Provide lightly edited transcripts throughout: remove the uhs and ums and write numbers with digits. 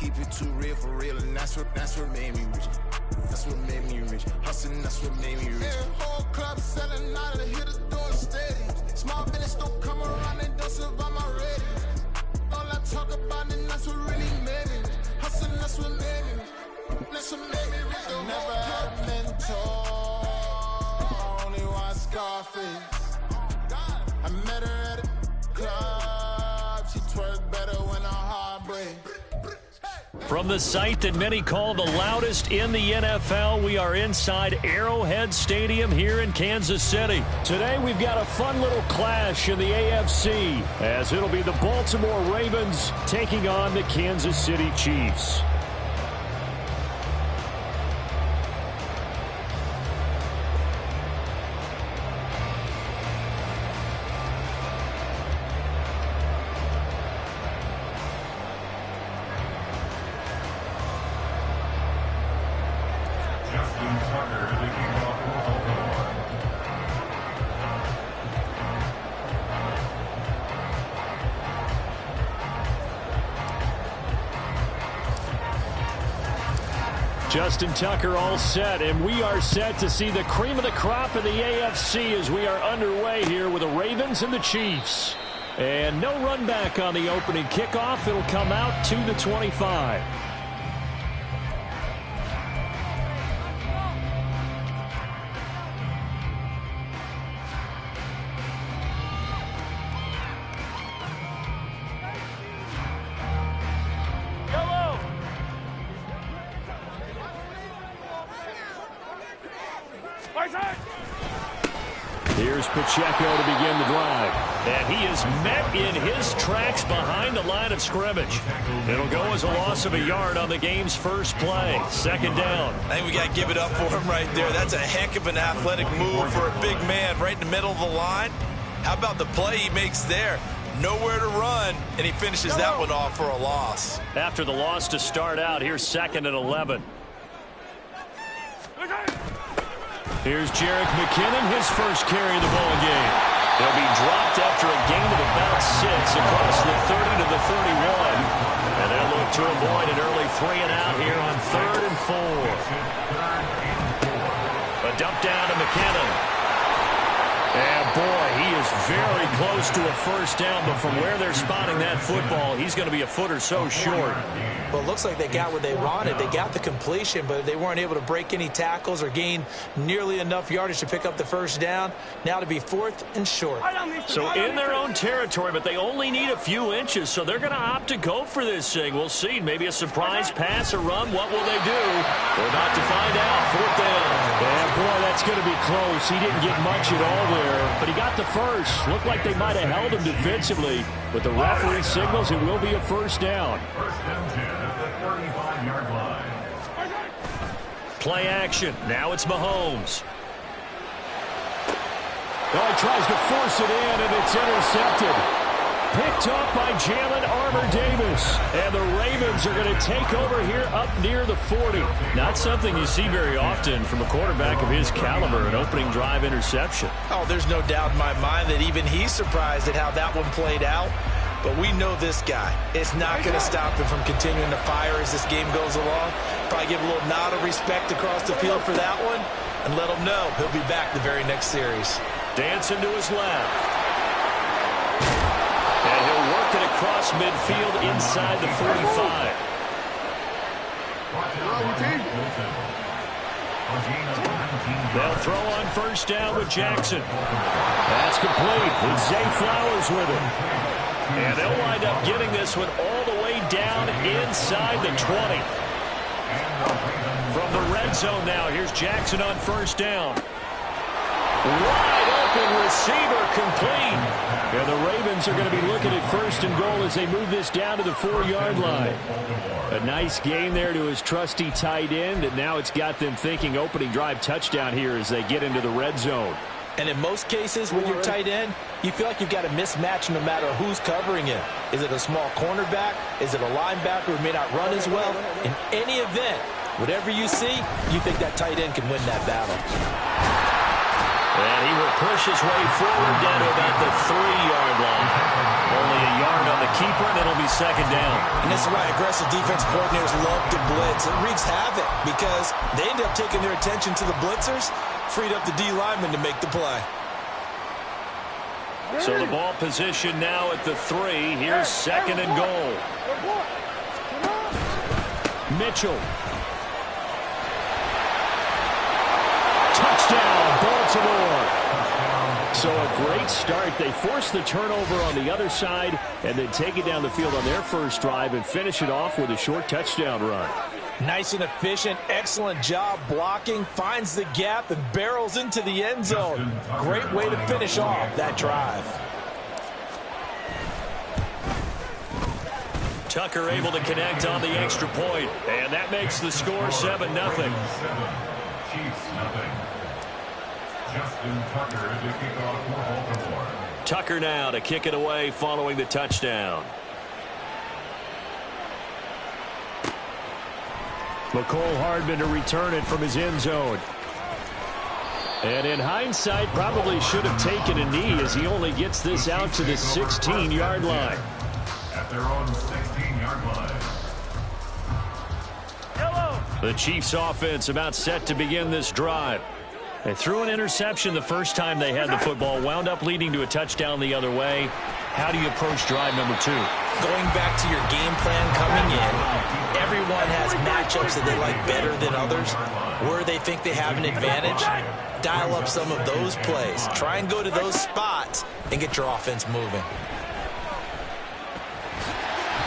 keep it too real, and that's what made me rich. That's what made me rich. Hustling, that's what made me rich. Yeah, whole club selling out of the hitters doing steady. Small business don't come around and don't survive my ratings. All I talk about and that's what really made me rich. Hustling, that's what made me rich. That's what made me rich. I never had a mentor, only one Scarface. I met her at a club. She twerked better when her heart breaks. From the site that many call the loudest in the NFL, we are inside Arrowhead Stadium here in Kansas City. Today we've got a fun little clash in the AFC, as it'll be the Baltimore Ravens taking on the Kansas City Chiefs. Justin Tucker all set, and we are set to see the cream of the crop in the AFC as we are underway here with the Ravens and the Chiefs. And no run back on the opening kickoff. It'll come out to the 25. Here's Pacheco to begin the drive. And he is met in his tracks behind the line of scrimmage. It'll go as a loss of a yard on the game's first play. Second down. I think we got to give it up for him right there. That's a heck of an athletic move for a big man right in the middle of the line. How about the play he makes there? Nowhere to run, and he finishes that one off for a loss. After the loss to start out, here's 2nd and 11. Here's Jerick McKinnon, his first carry of the ball game. He'll be dropped after a gain of about 6 across the 30 to the 31. And they'll look to avoid an early 3-and-out here on 3rd and 4. A dump down to McKinnon. And boy, he is very close to a first down, but from where they're spotting that football, he's going to be a foot or so short. Well, it looks like they got what they wanted. They got the completion, but they weren't able to break any tackles or gain nearly enough yardage to pick up the first down. Now to be 4th and short. So in their own territory, but they only need a few inches, so they're going to opt to go for this thing. We'll see. Maybe a surprise pass or run. What will they do? We're about to find out. 4th down. Yeah, boy, that's going to be close. He didn't get much at all there, but he got the first. Looked like they might have held him defensively, but the referee signals it will be a first down. First and 10 at the 35-yard line. Play action. Now it's Mahomes. Oh, he tries to force it in, and it's intercepted. Picked up by Jalen Armour-Davis. And the Ravens are going to take over here up near the 40. Not something you see very often from a quarterback of his caliber, an opening drive interception. Oh, there's no doubt in my mind that even he's surprised at how that one played out. But we know this guy. It's not going to stop him from continuing to fire as this game goes along. Probably give a little nod of respect across the field for that one and let him know he'll be back the very next series. Dancing to his left. And he'll work it across midfield inside the 45. They'll throw on first down with Jackson. That's complete with Zay Flowers with him. And they'll wind up getting this one all the way down inside the 20. From the red zone now, here's Jackson on first down. Wide open receiver complete. And the Ravens are going to be looking at first and goal as they move this down to the 4-yard line. A nice gain there to his trusty tight end, and now it's got them thinking opening drive touchdown here as they get into the red zone. And in most cases, with your tight end, you feel like you've got a mismatch no matter who's covering it. Is it a small cornerback? Is it a linebacker who may not run as well? In any event, whatever you see, you think that tight end can win that battle. And he will push his way forward down to about the 3-yard line. Only a yard on the keeper, and it'll be second down. And this is why aggressive defense coordinators love to blitz. It wreaks havoc because they end up taking their attention to the blitzers, freed up the D lineman to make the play. So the ball position now at the 3. Here's second and goal. Mitchell. Touchdown, Baltimore. So a great start. They force the turnover on the other side and then take it down the field on their first drive and finish it off with a short touchdown run. Nice and efficient, excellent job blocking, finds the gap and barrels into the end zone. Great way to finish off that drive. Tucker able to connect on the extra point, and that makes the score 7-0. Chiefs nothing. Justin Tucker to kick off for Baltimore. Tucker now to kick it away following the touchdown. McCole Hardman to return it from his end zone. And in hindsight, probably should have taken a knee as he only gets this out to the 16-yard line. At their own 16-yard line. The Chiefs offense about set to begin this drive. They threw an interception the first time they had the football, wound up leading to a touchdown the other way. How do you approach drive number 2? Going back to your game plan coming in, everyone has matchups that they like better than others. Where they think they have an advantage, dial up some of those plays. Try and go to those spots and get your offense moving.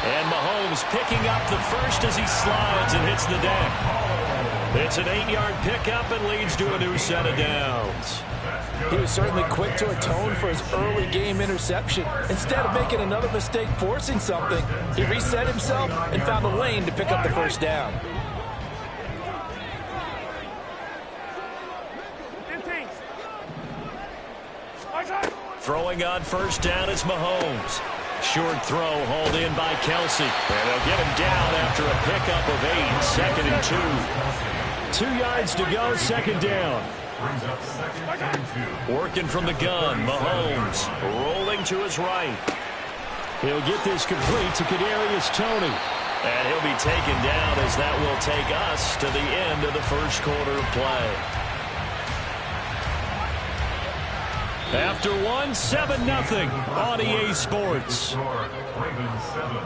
And Mahomes picking up the first as he slides and hits the deck. It's an 8-yard pickup and leads to a new set of downs. He was certainly quick to atone for his early game interception. Instead of making another mistake forcing something, he reset himself and found a lane to pick up the first down. Throwing on first down is Mahomes. Short throw hauled in by Kelsey. And they'll get him down after a pickup of 8, second and 2. 2 yards to go, second down. Working from the gun, Mahomes rolling to his right. He'll get this complete to Kadarius Toney. And he'll be taken down as that will take us to the end of the first quarter of play. After 1, 7-0 on EA Sports. Ravens 7,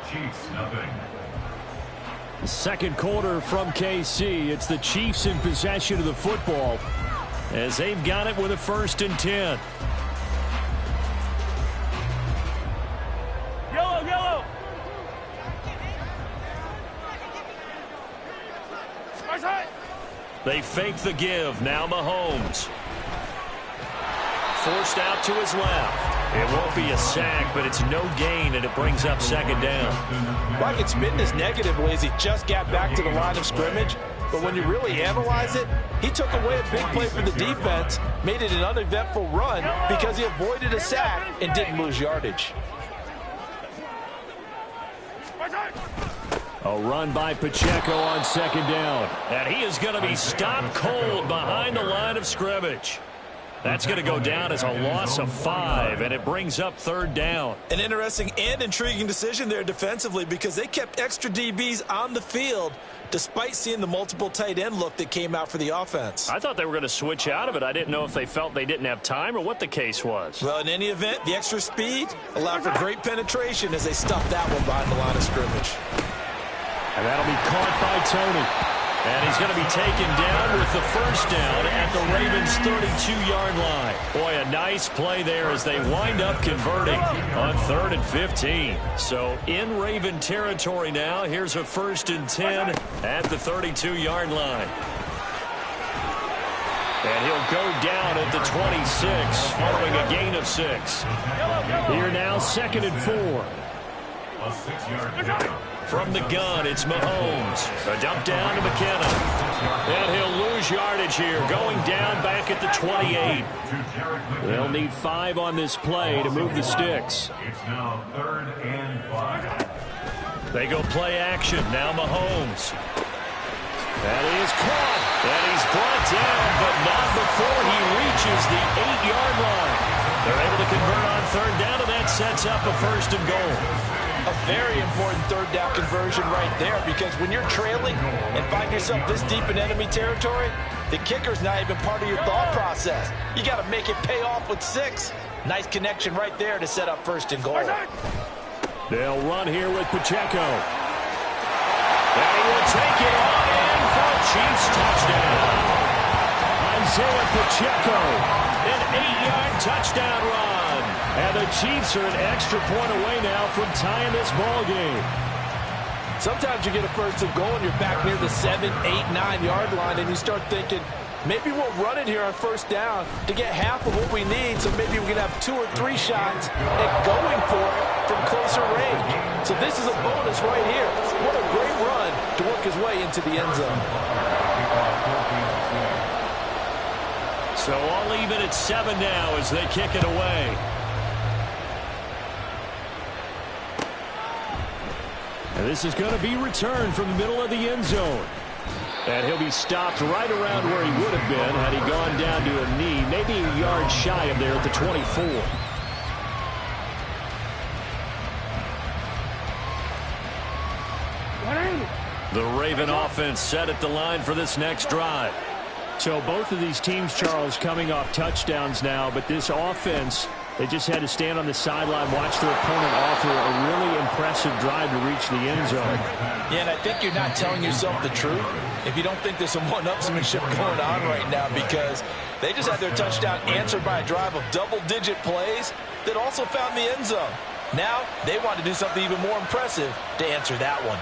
Chiefs nothing. Second quarter from KC. It's the Chiefs in possession of the football as they've got it with a 1st and 10. Yellow. They fake the give. Now Mahomes. Forced out to his left. It won't be a sack, but it's no gain, and it brings up second down. Well, I can spin this negatively as he just got back to the line of scrimmage. But when you really analyze it, he took away a big play for the defense, made it an uneventful run because he avoided a sack and didn't lose yardage. A run by Pacheco on second down. And he is going to be stopped cold behind the line of scrimmage. That's going to go down as a loss of 5, and it brings up third down. An interesting and intriguing decision there defensively because they kept extra DBs on the field despite seeing the multiple tight end look that came out for the offense. I thought they were going to switch out of it. I didn't know if they felt they didn't have time or what the case was. Well, in any event, the extra speed allowed for great penetration as they stuffed that one behind the line of scrimmage. And that'll be caught by Toney. And he's going to be taken down with the first down at the Ravens' 32-yard line. Boy, a nice play there as they wind up converting on 3rd and 15. So in Raven territory now, here's a 1st and 10 at the 32-yard line. And he'll go down at the 26 following a gain of 6. Here now, 2nd and 4. A 6-yard down. From the gun, it's Mahomes. A dump down to McKenna. And he'll lose yardage here, going down back at the 28. They'll need 5 on this play to move the sticks. It's now 3rd and 5. They go play action. Now Mahomes. That is caught. And he's brought down, but not before he reaches the 8-yard line. They're able to convert on third down, and that sets up a first and goal. A very important third down conversion right there, because when you're trailing and find yourself this deep in enemy territory, the kicker's not even part of your thought process. You got to make it pay off with 6. Nice connection right there to set up first and goal. They'll run here with Pacheco. And he will take it on in for a Chiefs touchdown. Isaiah Pacheco, an 8-yard touchdown run. And the Chiefs are an extra point away now from tying this ball game. Sometimes you get a first and goal and you're back near the 7, 8, 9-yard line, and you start thinking, maybe we'll run it here on first down to get half of what we need, so maybe we can have 2 or 3 shots at going for it from closer range. So this is a bonus right here. What a great run to work his way into the end zone. So all even at 7 now as they kick it away. And this is going to be returned from the middle of the end zone. And he'll be stopped right around where he would have been had he gone down to a knee, maybe a yard shy of there at the 24. The Raven offense set at the line for this next drive. So both of these teams, Charles, coming off touchdowns now, but this offense, they just had to stand on the sideline, watch their opponent offer a really impressive drive to reach the end zone. Yeah, and I think you're not telling yourself the truth if you don't think there's some one-upsmanship going on right now, because they just had their touchdown answered by a drive of double-digit plays that also found the end zone. Now they want to do something even more impressive to answer that one.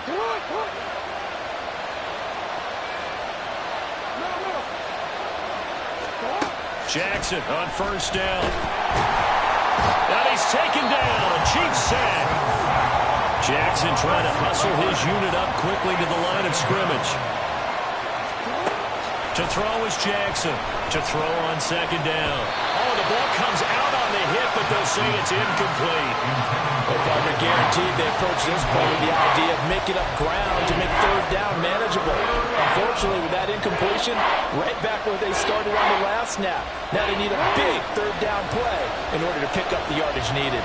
Jackson on first down. And he's taken down. A Chiefs sack. Jackson trying to hustle his unit up quickly to the line of scrimmage. To throw is Jackson. To throw on second down. Oh, the ball comes out on the hit, but they'll say it's incomplete. Well, partner, guaranteed they approach this play with the idea of making up ground to make third down manageable. Unfortunately, with that incompletion, right back where they started on the last snap. Now they need a big third down play in order to pick up the yardage needed.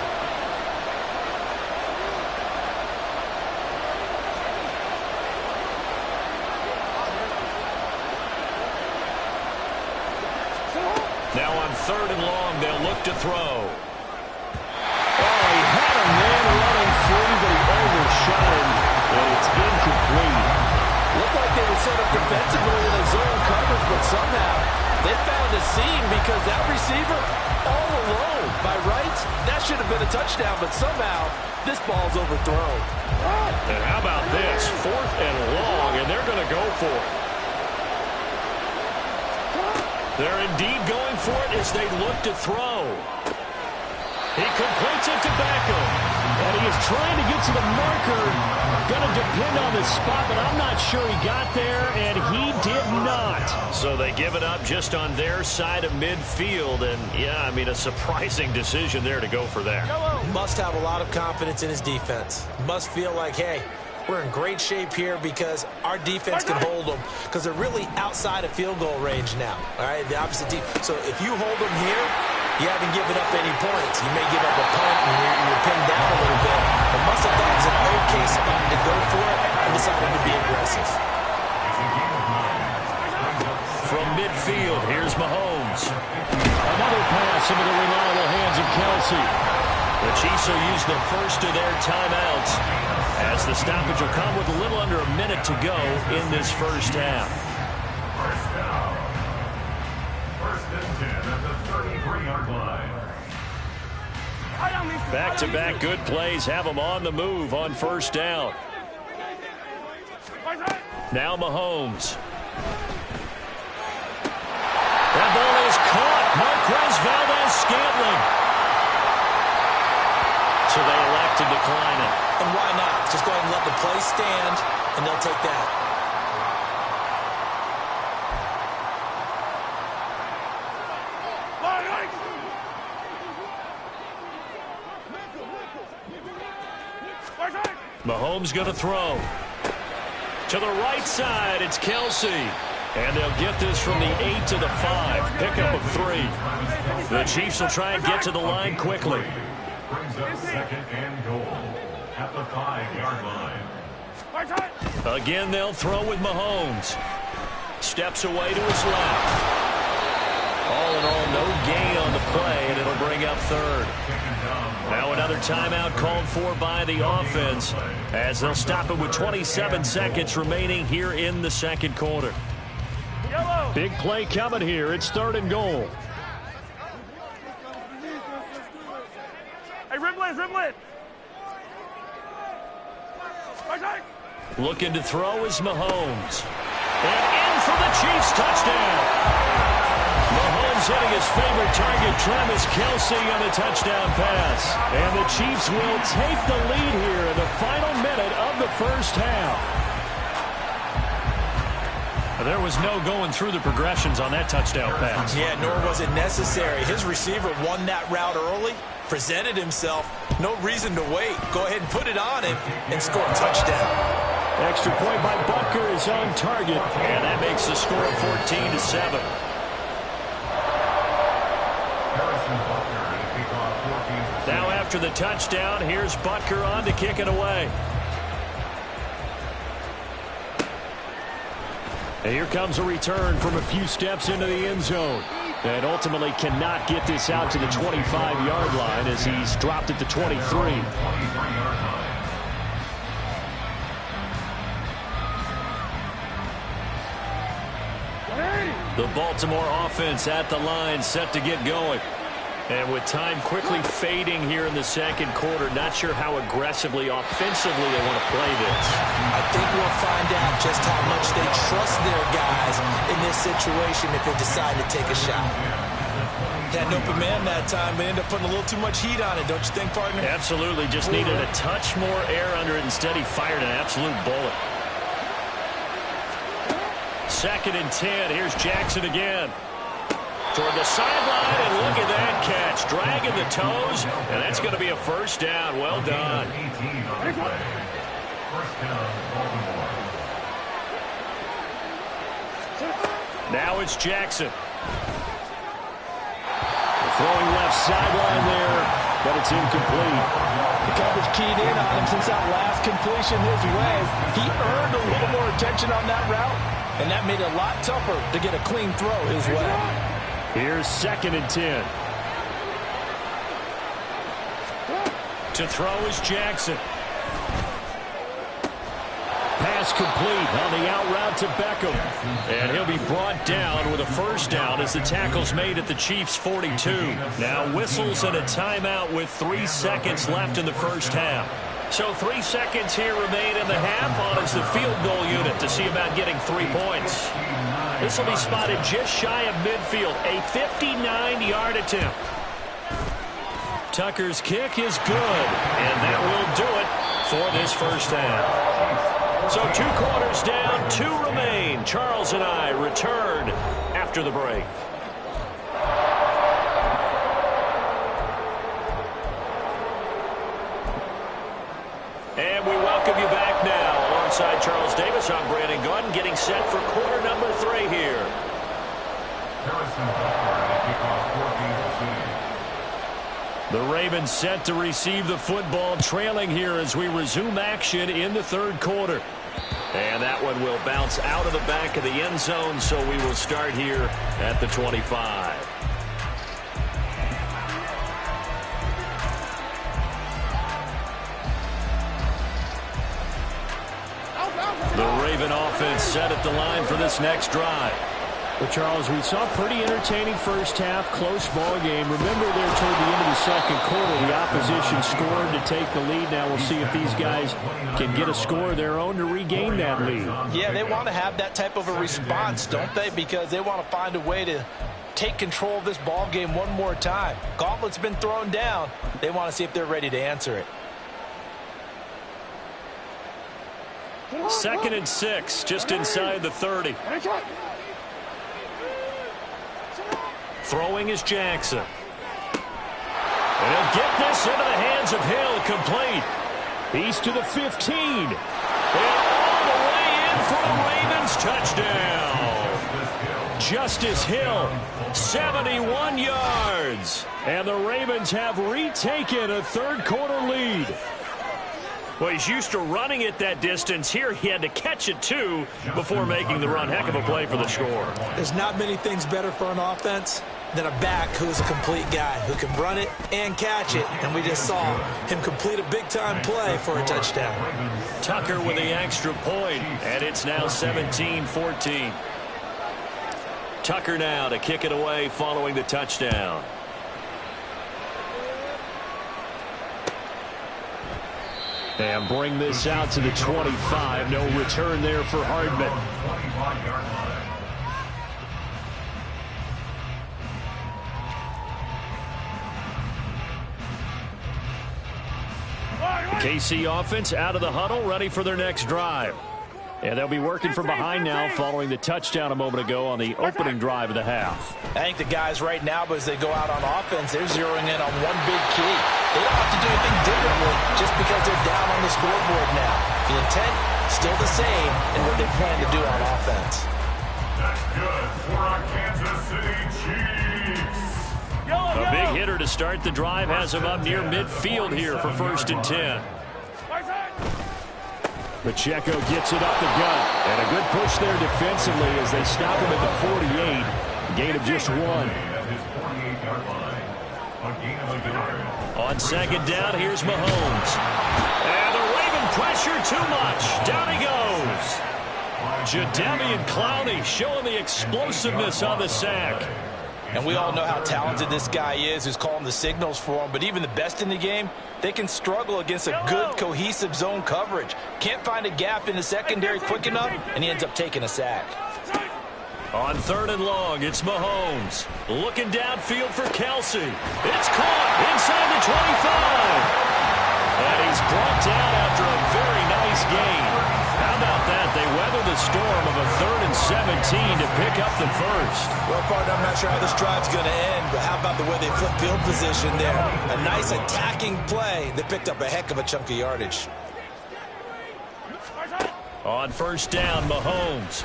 Now on third and long, they'll look to throw. Oh, he had a man running free, but he overshot him, and it's incomplete. Looked like they were set up defensively in a zone coverage, but somehow they found a seam because that receiver all alone. By rights, that should have been a touchdown, but somehow this ball's overthrown. And how about this? 4th and long, and they're going to go for it. They're indeed going for it as they look to throw. He completes it to Beckham. And he is trying to get to the marker. Going to depend on the spot, but I'm not sure he got there, and he did not. So they give it up just on their side of midfield. And, yeah, I mean, a surprising decision there to go for that. Must have a lot of confidence in his defense. Must feel like, hey, we're in great shape here because our defense can hold them, because they're really outside of field goal range now. All right, the opposite team. So if you hold them here, you haven't given up any points. You may give up a punt and you're pinned down a little bit. But must have thought it's an okay spot to go for it and decided to be aggressive. From midfield, here's Mahomes. Another pass into the reliable hands of Kelsey. The Chiefs will use the first of their timeouts, as the stoppage will come with a little under a minute to go in this first half. First down. First and 10 at the 33-yard line. Back-to-back good plays have them on the move on first down. Now Mahomes. That ball is caught. Marquez Valdes-Scantling. So they elect to decline it. And why not? Just go ahead and let the play stand, and they'll take that. Mahomes going to throw. To the right side, it's Kelsey. And they'll get this from the 8 to the 5. Pickup of 3. The Chiefs will try and get to the line quickly. Brings up second and goal at the 5-yard line. Again, they'll throw with Mahomes. Steps away to his left. All in all, no gain on the play, and it'll bring up third. Now another timeout called for by the offense as they'll stop it with 27 seconds remaining here in the second quarter. Big play coming here. It's 3rd and goal. Hey, Rimlet! Looking to throw is Mahomes. And in for the Chiefs touchdown. Mahomes hitting his favorite target, Travis Kelsey, on the touchdown pass. And the Chiefs will take the lead here in the final minute of the first half. There was no going through the progressions on that touchdown pass. Yeah, nor was it necessary. His receiver won that route early, presented himself. No reason to wait. Go ahead and put it on him and score a touchdown. Extra point by Butker is on target, and that makes the score 14-7. Now after the touchdown, here's Butker on to kick it away. And here comes a return from a few steps into the end zone. And ultimately cannot get this out to the 25-yard line as he's dropped at the 23. The Baltimore offense at the line, set to get going. And with time quickly fading here in the second quarter, not sure how aggressively, offensively they want to play this. I think we'll find out just how much they trust their guys in this situation if they decide to take a shot. Had an open man that time, but ended up putting a little too much heat on it, don't you think, partner? Absolutely. Just needed a touch more air under it. Instead, he fired an absolute bullet. 2nd and 10. Here's Jackson again. Toward the sideline, and look at that catch. Dragging the toes, and that's going to be a first down. Well done. Now it's Jackson. Throwing left sideline there, but it's incomplete. The coverage keyed in on him since that last completion his way. He earned a little more attention on that route, and that made it a lot tougher to get a clean throw his way. Here's 2nd and 10. To throw is Jackson. Pass complete on the out route to Beckham. And he'll be brought down with a first down as the tackle's made at the Chiefs' 42. Now whistles and a timeout with 3 seconds left in the first half. So 3 seconds here remain in the half on as the field goal unit to see about getting 3 points. This will be spotted just shy of midfield, a 59-yard attempt. Tucker's kick is good, and that will do it for this first half. So 2 quarters down, 2 remain. Charles and I return after the break. And we welcome you back now. Alongside Charles Davis, I'm Brandon Gordon, getting set for quarter number 3 here. The Ravens set to receive the football, trailing here as we resume action in the third quarter. And that one will bounce out of the back of the end zone, so we will start here at the 25. The Raven offense set at the line for this next drive. Well, Charles, we saw a pretty entertaining first half, close ball game. Remember there toward the end of the second quarter, the opposition scored to take the lead. Now we'll see if these guys can get a score of their own to regain that lead. Yeah, they want to have that type of a response, don't they? Because they want to find a way to take control of this ball game one more time. Gauntlet's been thrown down. They want to see if they're ready to answer it. 2nd and 6, just inside the 30. Throwing is Jackson. And he'll get this into the hands of Hill, complete. He's to the 15. And all the way in Ravens touchdown. Justice Hill, 71 yards. And the Ravens have retaken a third-quarter lead. Well, he's used to running it that distance. Here he had to catch it, too, before making the run. Heck of a play for the score. There's not many things better for an offense than a back who's a complete guy, who can run it and catch it. And we just saw him complete a big-time play for a touchdown. Tucker with the extra point, and it's now 17-14. Tucker now to kick it away following the touchdown. And bring this out to the 25. No return there for Hardman. KC offense out of the huddle, ready for their next drive. And they'll be working from behind now following the touchdown a moment ago on the opening drive of the half. I think the guys right now, but as they go out on offense, they're zeroing in on one big key. They don't have to do anything differently just because they're down on the scoreboard now. The intent, still the same in what they plan to do on offense. That's good for our Kansas City Chiefs. A big hitter to start the drive has him up near midfield here for 1st and 10. Pacheco gets it up the gut. And a good push there defensively as they stop him at the 48. Gain of just 1. On 2nd down, here's Mahomes. And the Raven pressure too much. Down he goes. Jadeveon Clowney showing the explosiveness on the sack. And we all know how talented this guy is who's calling the signals for him. But even the best in the game, they can struggle against a good, cohesive zone coverage. Can't find a gap in the secondary quick enough, and he ends up taking a sack. On 3rd and long, it's Mahomes. Looking downfield for Kelsey. It's caught inside the 25. And he's brought down after a very nice gain. How about that? They weather the storm of a 3rd and 17 to pick up the first. Well, partner, I'm not sure how this drive's going to end, but how about the way they flip field position there? A nice attacking play. They picked up a heck of a chunk of yardage. On 1st down, Mahomes.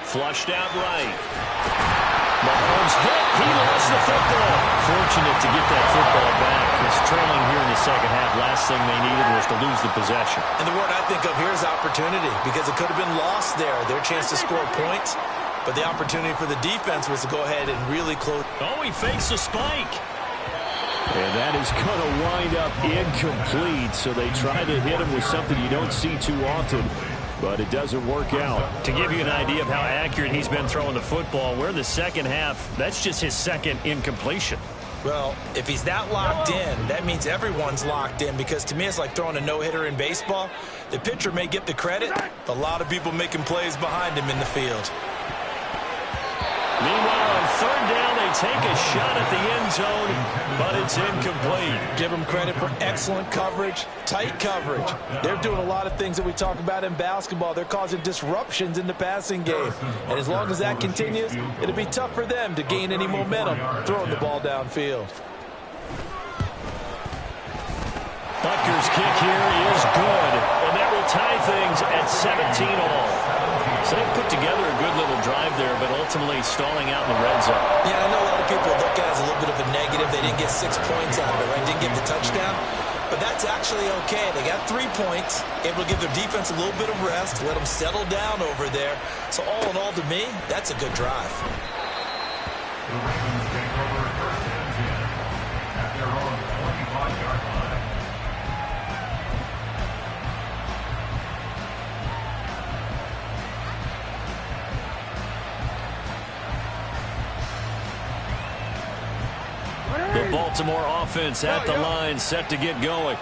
Flushed out right. Mahomes hit. He lost the football. Fortunate to get that football back. It's trailing here in the second half. Last thing they needed was to lose the possession. And the word I think of here is opportunity, because it could have been lost there. Their chance to score points. But the opportunity for the defense was to go ahead and really close. Oh, he fakes a spike. And that is going to wind up incomplete. So they try to hit him with something you don't see too often. But it doesn't work out. To give you an idea of how accurate he's been throwing the football, we're in the second half. That's just his second incompletion. Well, if he's that locked in, that means everyone's locked in, because to me it's like throwing a no-hitter in baseball. The pitcher may get the credit, but a lot of people making plays behind him in the field. Meanwhile, on 3rd down, they take a shot at the end zone, but it's incomplete. Give them credit for excellent coverage, tight coverage. They're doing a lot of things that we talk about in basketball. They're causing disruptions in the passing game. And as long as that continues, it'll be tough for them to gain any momentum throwing the ball downfield. Butker's kick here is good, and that will tie things at 17 all. So they put together a good little drive there, but ultimately stalling out in the red zone. Yeah, I know a lot of people look at it as a little bit of a negative. They didn't get 6 points out of it, right? Didn't get the touchdown. But that's actually okay. They got 3 points, able to give their defense a little bit of rest, let them settle down over there. So all in all, to me, that's a good drive. The Ravens take over 1st and 10 at their own 25-yard line. The Baltimore offense at the line, set to get going.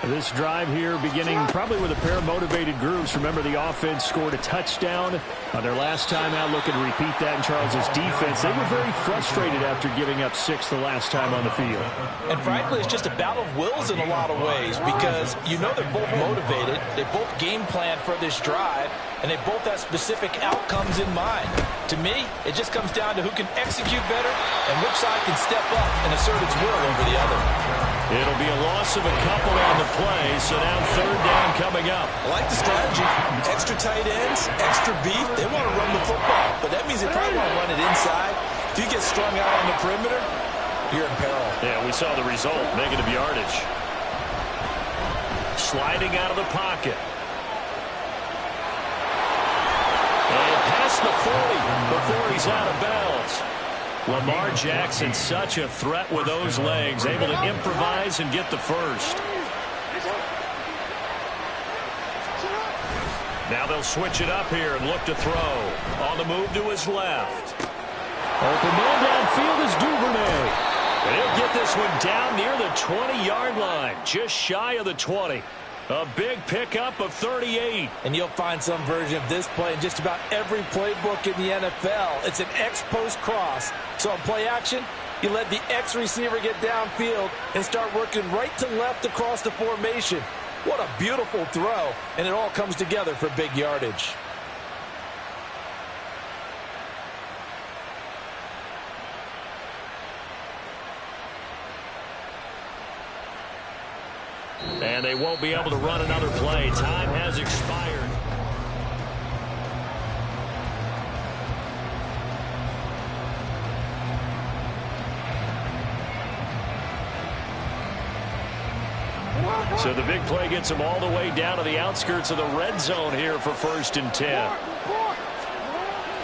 This drive here beginning probably with a pair of motivated groups. Remember, the offense scored a touchdown on their last time out. Looking to repeat that in Charles's defense. They were very frustrated after giving up 6 the last time on the field. And frankly, it's just a battle of wills in a lot of ways, because you know they're both motivated. They both game plan for this drive, and they both have specific outcomes in mind. To me, it just comes down to who can execute better and which side can step up and assert its will over the other. It'll be a loss of a couple on the play, so now third down coming up. I like the strategy. Extra tight ends, extra beef. They want to run the football, but that means they probably want to run it inside. If you get strung out on the perimeter, you're in peril. Yeah, we saw the result, negative yardage. Sliding out of the pocket. And past the 40 before he's out of bounds. Lamar Jackson, such a threat with those legs, able to improvise and get the first. Now they'll switch it up here and look to throw. On the move to his left. Open man downfield is Duvernay. And he'll get this one down near the 20-yard line, just shy of the 20. A big pickup of 38. And you'll find some version of this play in just about every playbook in the NFL. It's an X-post cross. So on play action, you let the X receiver get downfield and start working right to left across the formation. What a beautiful throw. And it all comes together for big yardage. And they won't be able to run another play. Time has expired. So the big play gets them all the way down to the outskirts of the red zone here for 1st and 10.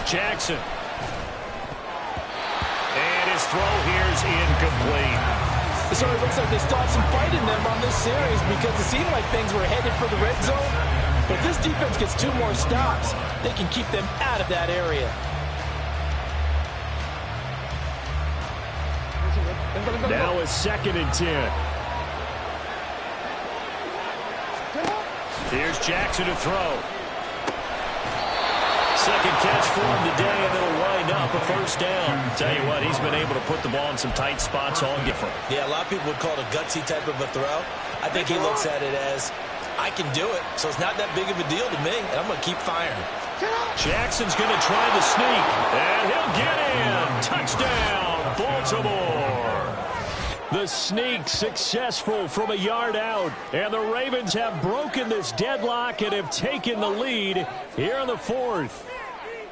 Jackson. And his throw here is incomplete. So it looks like they stopped some fight in them on this series because it seemed like things were headed for the red zone. But if this defense gets 2 more stops, they can keep them out of that area. Now a 2nd and 10. Here's Jackson to throw. Second catch for him today, and it'll wind up a 1st down. Tell you what, he's been able to put the ball in some tight spots all different. Yeah, a lot of people would call it a gutsy type of a throw. I think he looks at it as, I can do it, so it's not that big of a deal to me, and I'm going to keep firing. Jackson's going to try the sneak, and he'll get in. Touchdown, Baltimore. The sneak successful from a yard out, and the Ravens have broken this deadlock and have taken the lead here in the 4th.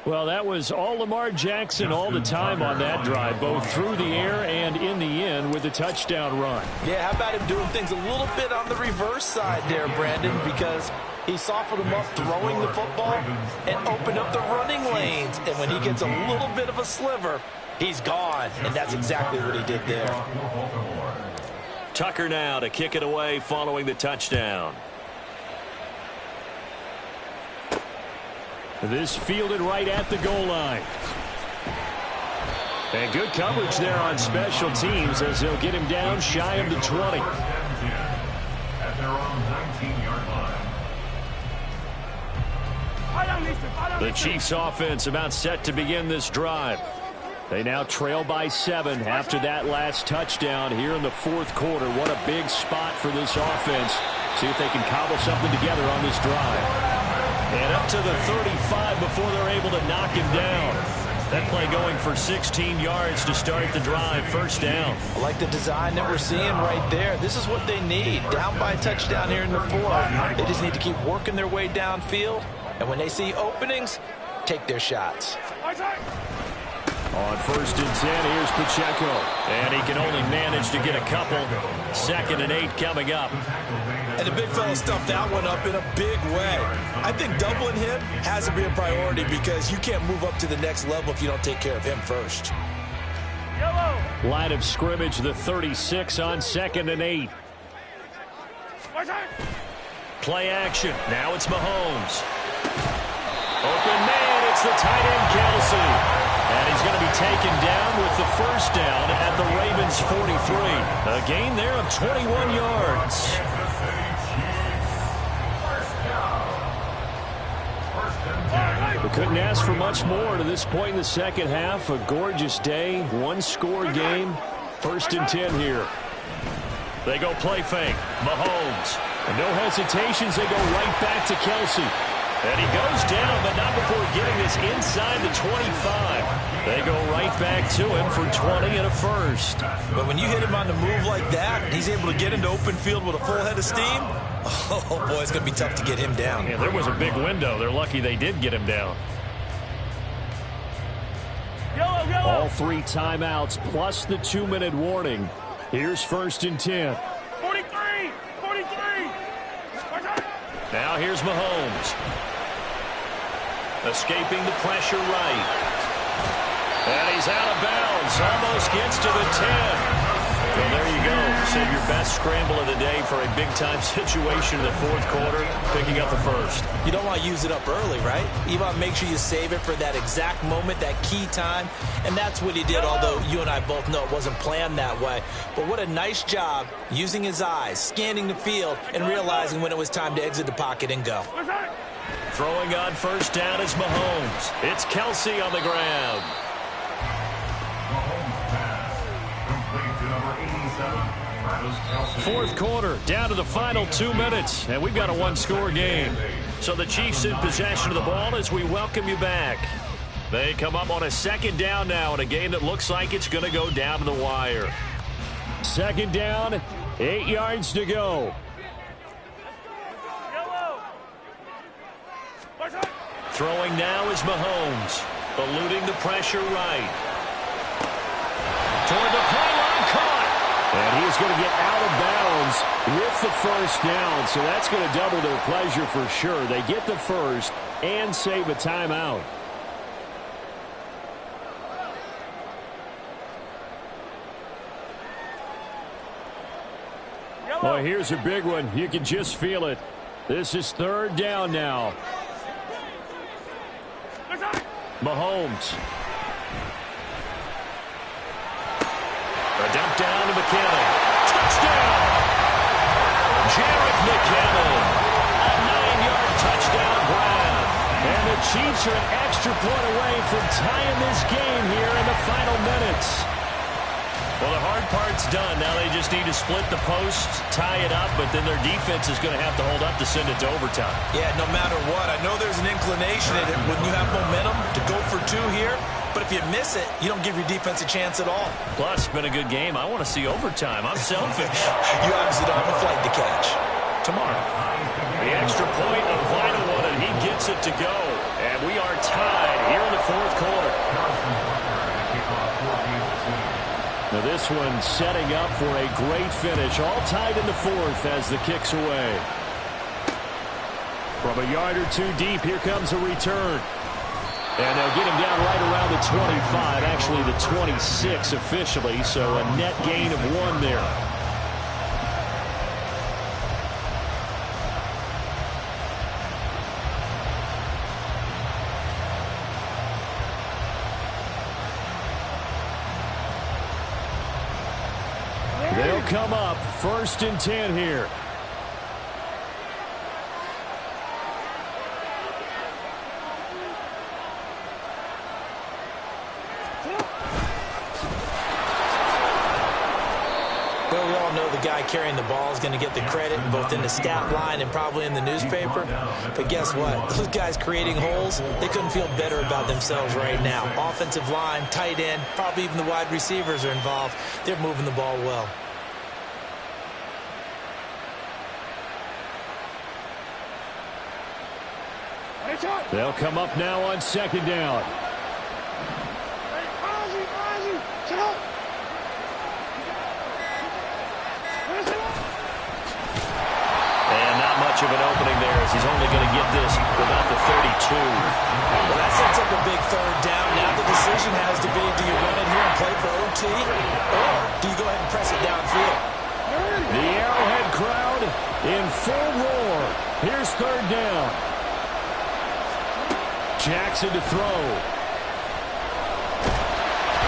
Well, that was all Lamar Jackson all the time on that drive, both through the air and in the end with a touchdown run. Yeah, how about him doing things a little bit on the reverse side there, Brandon, because he softened him up throwing the football and opened up the running lanes. And when he gets a little bit of a sliver, he's gone, and that's exactly what he did there. Tucker now to kick it away following the touchdown. This fielded right at the goal line. And good coverage there on special teams as they'll get him down shy of the 20. At their own 19-yard line. The Chiefs offense about set to begin this drive. They now trail by 7 after that last touchdown here in the 4th quarter. What a big spot for this offense. See if they can cobble something together on this drive. And up to the 35 before they're able to knock him down. That play going for 16 yards to start the drive. 1st down. I like the design that we're seeing right there. This is what they need. Down by a touchdown here in the 4th. They just need to keep working their way downfield. And when they see openings, take their shots. On 1st and 10, here's Pacheco. And he can only manage to get a couple. 2nd and 8 coming up. And the big fella stuffed that one up in a big way. I think doubling him has to be a priority because you can't move up to the next level if you don't take care of him first. Line of scrimmage, the 36 on 2nd and 8. Play action. Now it's Mahomes. Open man, it's the tight end, Kelsey. And he's going to be taken down with the 1st down at the Ravens' 43. A gain there of 21 yards. We couldn't ask for much more to this point in the 2nd half. A gorgeous day, 1-score game. 1st and 10 here. They go play fake. Mahomes. And no hesitations. They go right back to Kelsey. And he goes down, but not before getting this inside the 25. They go right back to him for 20 and a first. But when you hit him on the move like that, and he's able to get into open field with a full head of steam, oh, boy, it's going to be tough to get him down. Yeah, there was a big window. They're lucky they did get him down. All 3 timeouts plus the 2-minute warning. Here's 1st and 10. 43! Now here's Mahomes. Escaping the pressure right. And he's out of bounds. Almost gets to the 10. Well, there you go. Save your best scramble of the day for a big-time situation in the 4th quarter, picking up the first. You don't want to use it up early, right? You want to make sure you save it for that exact moment, that key time. And that's what he did, although you and I both know it wasn't planned that way. But what a nice job using his eyes, scanning the field, and realizing when it was time to exit the pocket and go. Throwing on 1st down is Mahomes. It's Kelsey on the ground. Mahomes pass. Complete to number 87. 4th quarter, down to the final 2 minutes, and we've got a 1-score game. So the Chiefs in possession of the ball as we welcome you back. They come up on a 2nd down now in a game that looks like it's going to go down to the wire. 2nd down, 8 yards to go. Throwing now is Mahomes, eluding the pressure right. Toward the pylon, caught. And he's going to get out of bounds with the 1st down, so that's going to double their pleasure for sure. They get the 1st and save a timeout. Well, here's a big one. You can just feel it. This is 3rd down now. Mahomes. A dump down to McKinnon. Touchdown! Jared McKinnon. A 9-yard touchdown grab. And the Chiefs are an extra point away from tying this game here in the final minutes. Well, the hard part's done. Now they just need to split the post, tie it up, but then their defense is going to have to hold up to send it to overtime. Yeah, no matter what. I know there's an inclination in it when you have momentum to go for 2 here, but if you miss it, you don't give your defense a chance at all. Plus, it's been a good game. I want to see overtime. I'm selfish. You obviously don't have a flight to catch. Tomorrow. The extra point, a vital one, and he gets it to go. And we are tied here in the 4th quarter. Now this one setting up for a great finish. All tied in the 4th as the kick's away. From a yard or 2 deep, here comes a return. And they'll get him down right around the 25, actually the 26 officially, so a net gain of 1 there. They'll come up 1st and 10 here. Well, we all know the guy carrying the ball is going to get the credit both in the stat line and probably in the newspaper. But guess what? Those guys creating holes, they couldn't feel better about themselves right now. Offensive line, tight end, probably even the wide receivers are involved. They're moving the ball well. They'll come up now on 2nd down. And not much of an opening there as he's only going to get this about the 32. Well, that sets up a big 3rd down. Now the decision has to be, do you run it here and play for OT, or do you go ahead and press it downfield? The Arrowhead crowd in full roar. Here's 3rd down. Jackson to throw.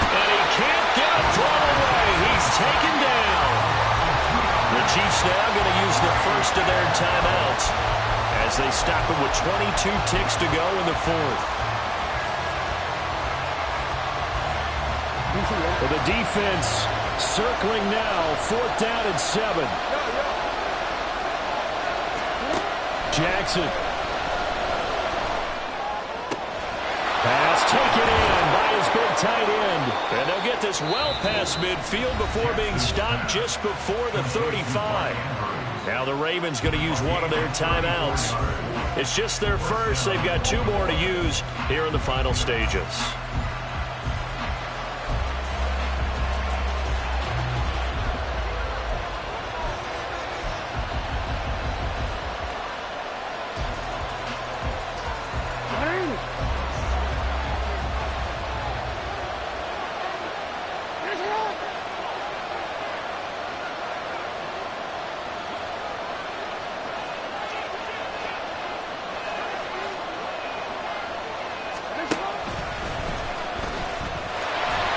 And he can't get a throw away. He's taken down. The Chiefs now going to use the 1st of their timeouts as they stop it with 22 ticks to go in the 4th. Well, the defense circling now. 4th down and 7. taken in by his big tight end. And they'll get this well past midfield before being stopped just before the 35. Now the Ravens going to use one of their timeouts. It's just their first. They've got 2 more to use here in the final stages.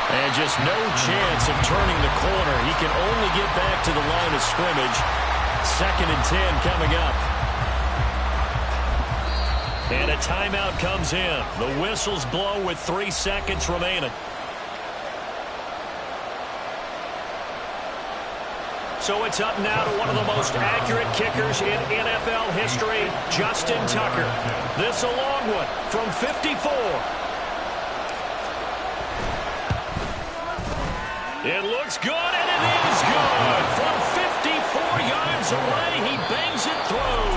And just no chance of turning the corner. He can only get back to the line of scrimmage. 2nd and 10 coming up. And a timeout comes in. The whistles blow with 3 seconds remaining. So it's up now to one of the most accurate kickers in NFL history, Justin Tucker. This a long one from 54. It looks good, and it is good. From 54 yards away, he bangs it through.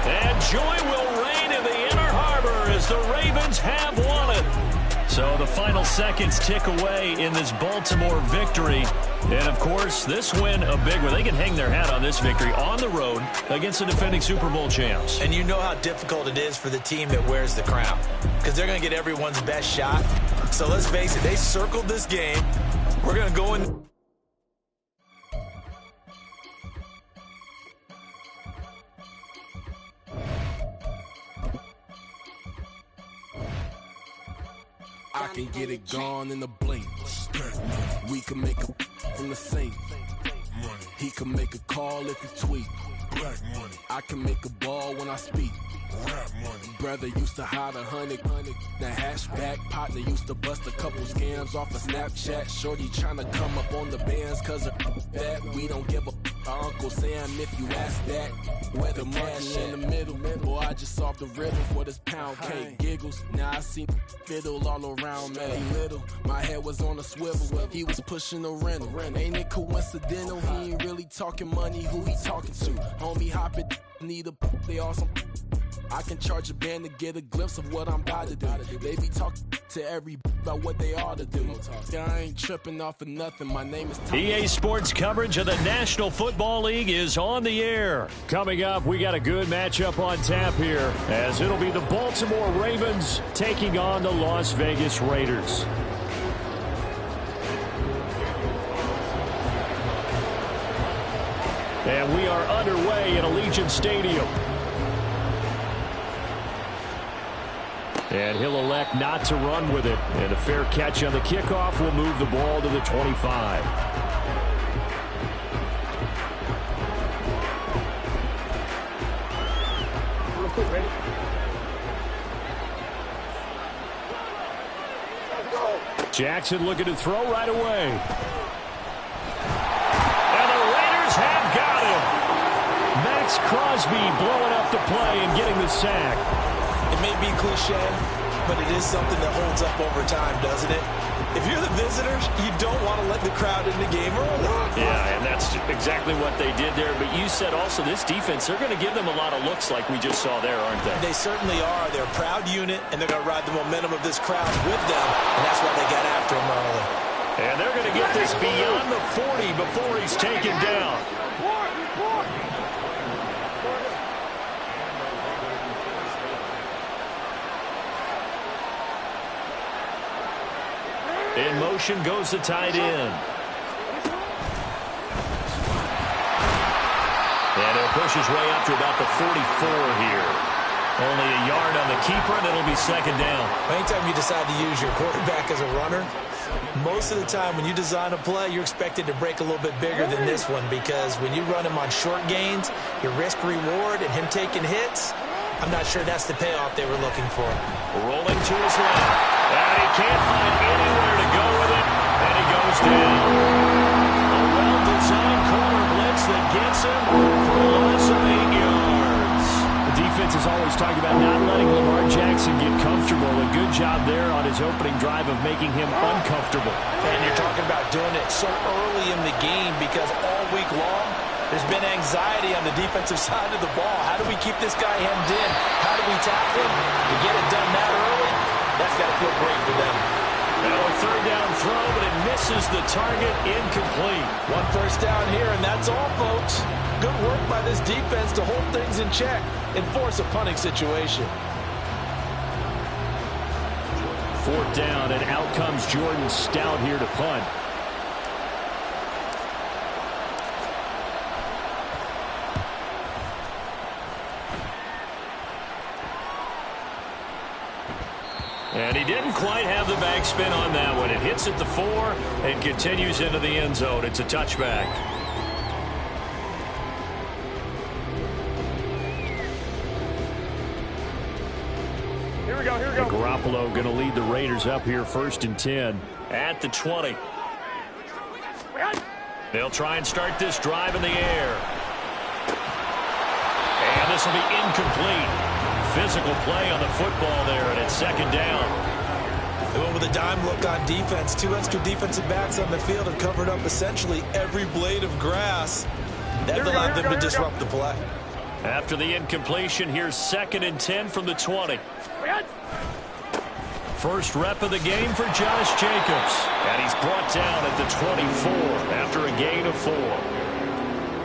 And joy will reign in the Inner Harbor as the Ravens have won it. So the final seconds tick away in this Baltimore victory. And, of course, this win, a big one. They can hang their hat on this victory on the road against the defending Super Bowl champs. And you know how difficult it is for the team that wears the crown, because they're going to get everyone's best shot. So let's face it, they circled this game. We're going to go in. I can get it gone in a blink. We can make a from the sink. He can make a call if he tweet. I can make a ball when I speak. Brother used to hide 100. The hatchback partner used to bust a couple scams off of Snapchat. Shorty tryna come up on the bands cause of that. We don't give a Uncle Sam if you ask that. Where the monkey in the middle. Boy, I just solved the riddle for this pound cake. Giggles, now I see fiddle all around me. Little, my head was on a swivel. He was pushing a rental. Ain't it coincidental? He ain't really talking money. Who he talking to? Homie hopping, need a they awesome. I can charge a band to get a glimpse of what I'm about to do. They be talking to every about what they ought to do. I ain't tripping off of nothing. My name is Tom. EA Sports coverage of the National Football League is on the air. Coming up, we got a good matchup on tap here, as it'll be the Baltimore Ravens taking on the Las Vegas Raiders. And we are underway at Allegiant Stadium. And he'll elect not to run with it. And a fair catch on the kickoff will move the ball to the 25. Jackson looking to throw right away. And the Raiders have got him. Max Crosby blowing up the play and getting the sack. It may be cliche, but it is something that holds up over time, doesn't it? If you're the visitors, you don't want to let the crowd in the game early. Yeah, and that's exactly what they did there. But you said also this defense, they're going to give them a lot of looks like we just saw there, aren't they? They certainly are. They're a proud unit, and they're going to ride the momentum of this crowd with them, and that's why they got after him early. And they're going to get this beyond the 40 before he's taken down. In motion goes the tight end. And he'll push his way up to about the 44 here. Only a yard on the keeper, and it'll be second down. Anytime you decide to use your quarterback as a runner, most of the time when you design a play, you're expected to break a little bit bigger than this one, because when you run him on short gains, your risk-reward and him taking hits, I'm not sure that's the payoff they were looking for. Rolling to his left. And he can't find anywhere to go with it, and he goes down. A well-designed corner blitz that gets him for a loss of 8 yards. The defense defense has always talked about not letting Lamar Jackson get comfortable. A good job there on his opening drive of making him uncomfortable. And you're talking about doing it so early in the game because all week long there's been anxiety on the defensive side of the ball. How do we keep this guy hemmed in? How do we tackle him? To get it done that early, that's got to feel great for them. Now a third down throw, but it misses the target, incomplete. One first down here, and that's all, folks. Good work by this defense to hold things in check and force a punting situation. Fourth down, and out comes Jordan Stout here to punt. And he didn't quite have the backspin on that one. It hits at the 4 and continues into the end zone. It's a touchback. Here we go. Garoppolo going to lead the Raiders up here first and 10. At the 20. They'll try and start this drive in the air. And this will be incomplete. Physical play on the football there, and it's second down. They went with a dime look on defense. 2 extra defensive backs on the field and covered up essentially every blade of grass. That allowed them to disrupt the play. After the incompletion, here's second and 10 from the 20. First rep of the game for Josh Jacobs. And he's brought down at the 24 after a gain of 4.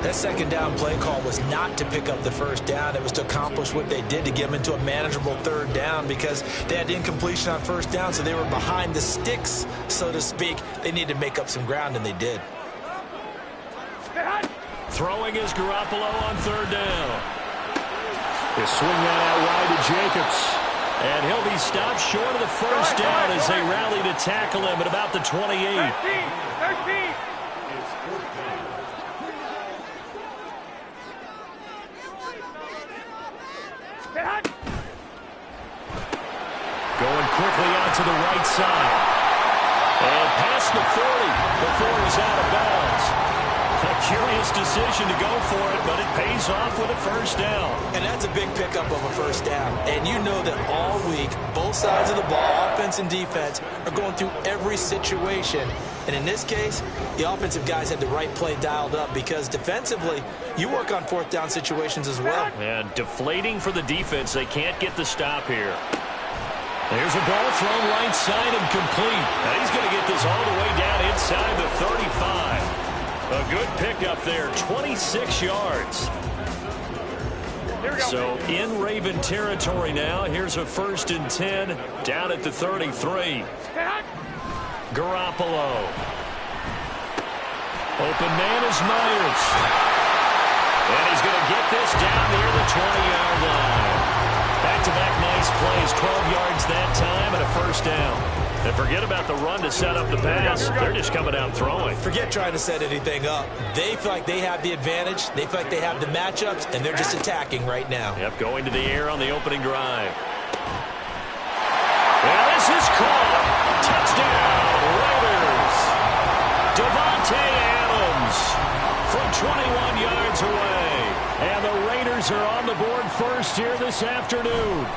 That second down play call was not to pick up the first down. It was to accomplish what they did to get them into a manageable third down because they had incompletion on first down, so they were behind the sticks, so to speak. They needed to make up some ground, and they did. Throwing is Garoppolo on third down. They swing that out wide to Jacobs. And he'll be stopped short of the first down as they rally to tackle him at about the 28. 13. Going quickly out to the right side. And past the 40 before he's out of bounds. A curious decision to go for it, but it pays off with a first down. And that's a big pickup of a first down. And you know that all week, both sides of the ball, offense and defense, are going through every situation. And in this case, the offensive guys had the right play dialed up because defensively, you work on fourth down situations as well. And deflating for the defense. They can't get the stop here. There's a ball thrown right side and complete. Now he's going to get this all the way down inside the 35. A good pickup there, 26 yards. So in Raven territory now. Here's a first and 10 down at the 33. Garoppolo. Open man is Myers. And he's going to get this down near the 20-yard line. Back-to-back nice plays, 12 yards that time and a first down. And forget about the run to set up the pass. They're just coming out throwing. Forget trying to set anything up. They feel like they have the advantage. They feel like they have the matchups, and they're just attacking right now. Yep, going to the air on the opening drive. Well, this is caught. Touchdown, Raiders. Devontae Adams from 21 yards away. And the Raiders are on the board first here this afternoon.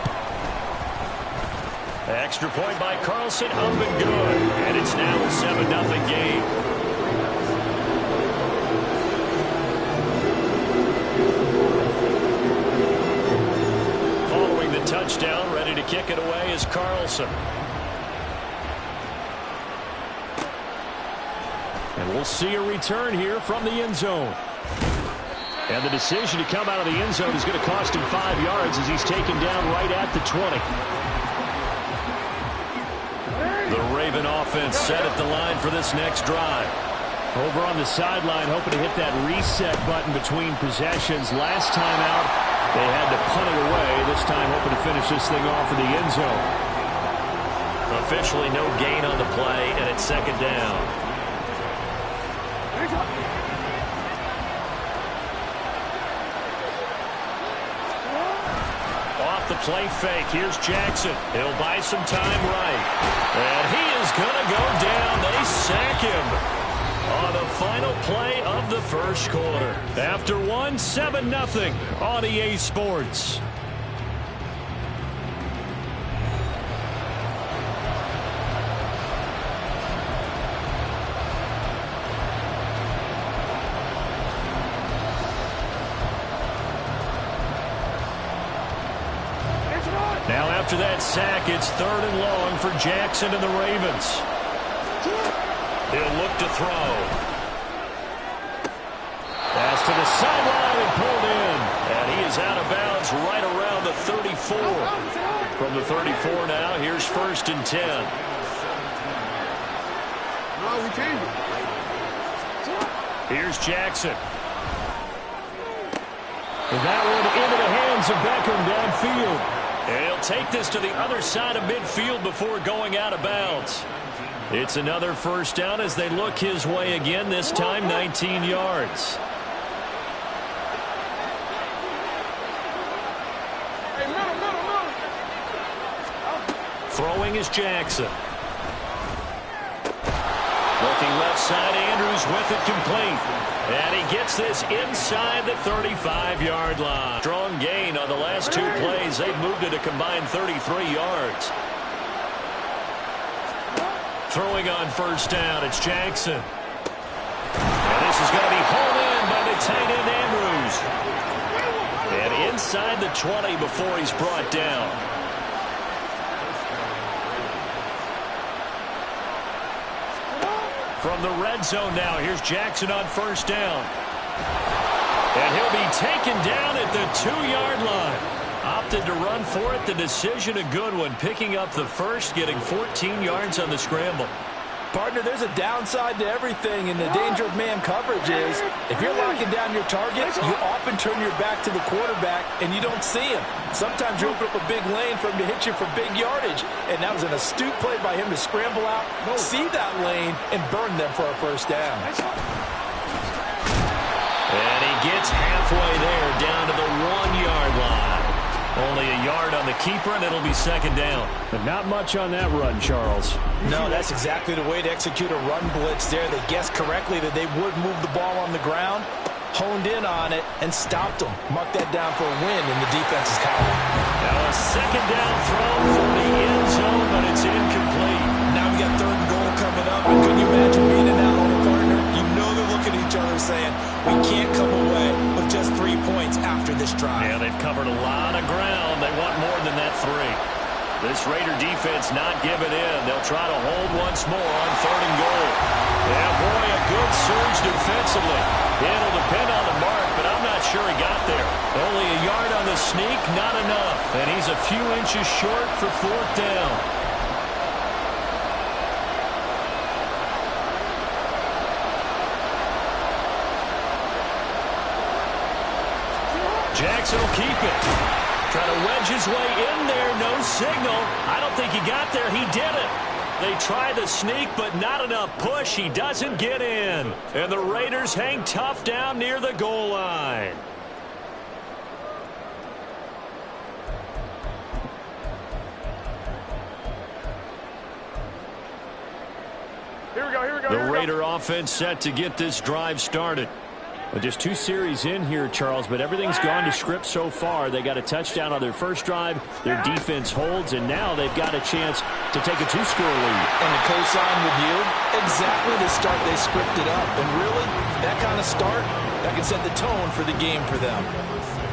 Extra point by Carlson, up and good. And it's now a 7-0 game. Following the touchdown, ready to kick it away is Carlson. And we'll see a return here from the end zone. And the decision to come out of the end zone is going to cost him 5 yards as he's taken down right at the 20. The Raven offense set at the line for this next drive. Over on the sideline, hoping to hit that reset button between possessions. Last time out, they had to punt it away. This time, hoping to finish this thing off in the end zone. Officially no gain on the play, and it's second down. Off the play fake, here's Jackson. He'll buy some time right. And he is going to go down. They sack him on the final play of the first quarter. After one, 7-0 on EA Sports. after that sack. It's 3rd and long for Jackson and the Ravens. He'll look to throw. Pass to the sideline and pulled in. And he is out of bounds right around the 34. From the 34 now, here's 1st and 10. Here's Jackson. And that one into the hands of Beckham downfield. And he'll take this to the other side of midfield before going out of bounds. It's another 1st down as they look his way again, this time 19 yards. Throwing is Jackson. Looking left side, Andrews with it complete. And he gets this inside the 35-yard line. Strong gain on the last 2 plays. They've moved it a combined 33 yards. Throwing on 1st down, it's Jackson. And this is going to be hauled in by the tight end, Andrews. And inside the 20 before he's brought down. From the red zone now, here's Jackson on 1st down. And he'll be taken down at the 2-yard line. Opted to run for it. The decision a good one. Picking up the 1st, getting 14 yards on the scramble. Partner, there's a downside to everything, and the danger of man coverage is if you're locking down your target, you often turn your back to the quarterback and you don't see him. Sometimes you open up a big lane for him to hit you for big yardage, and that was an astute play by him to scramble out, see that lane, and burn them for a 1st down. And he gets halfway there, down to the 1-yard line. Only a yard on the keeper, and it'll be 2nd down. But not much on that run, Charles. No, that's exactly the way to execute a run blitz there. They guessed correctly that they would move the ball on the ground, honed in on it, and stopped them. Mark that down for a win in the defense's column. Now a 2nd down throw for the end zone, but it's incomplete. Now we got 3rd and goal coming up, and can you imagine being in that hole, partner? You know they're looking at each other saying, we can't come away with just 3 points after this drive. Yeah, they've covered a lot of ground. They want more than that 3. This Raider defense not giving in. They'll try to hold once more on 3rd and goal. Yeah, boy, a good surge defensively. It'll depend on the mark, but I'm not sure he got there. Only a yard on the sneak, not enough. And he's a few inches short for 4th down. Jackson will keep it. Trying to wedge his way in there. No signal. I don't think he got there. He did it. They try the sneak, but not enough push. He doesn't get in. And the Raiders hang tough down near the goal line. The Raider offense set to get this drive started. Well, just 2 series in here, Charles, but everything's gone to script so far. They got a touchdown on their first drive. Their defense holds, and now they've got a chance to take a 2-score lead. And to co-sign with you, exactly the start they scripted up. And really, that kind of start, that can set the tone for the game for them.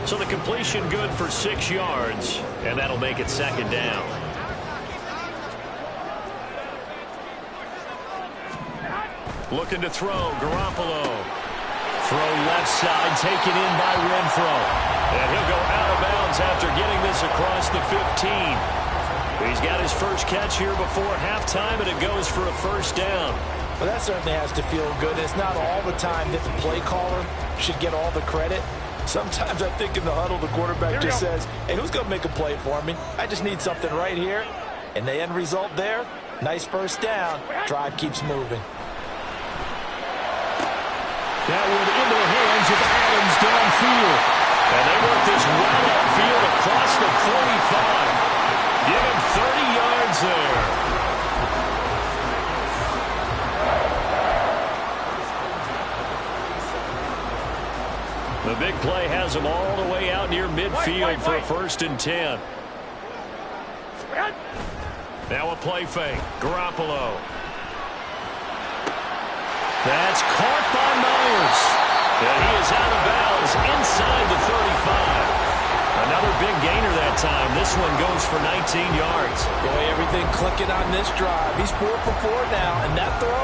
So the completion good for 6 yards, and that'll make it 2nd down. Looking to throw, Garoppolo. Throw left side, taken in by Renfro. And he'll go out of bounds after getting this across the 15. He's got his first catch here before halftime, and it goes for a 1st down. Well, that certainly has to feel good. It's not all the time that the play caller should get all the credit. Sometimes I think in the huddle, the quarterback just says, hey, who's going to make a play for me? I just need something right here. And the end result there, nice 1st down. Drive keeps moving. That one into the hands of Adams downfield. And they work this well upfield across the 45. Give him 30 yards there. The big play has him all the way out near midfield for a 1st and 10. Now a play fake. Garoppolo. That's caught by Myers. And he is out of bounds inside the 35. And Another big gainer that time. This one goes for 19 yards. Boy, everything clicking on this drive. He's 4 for 4 now, and that throw,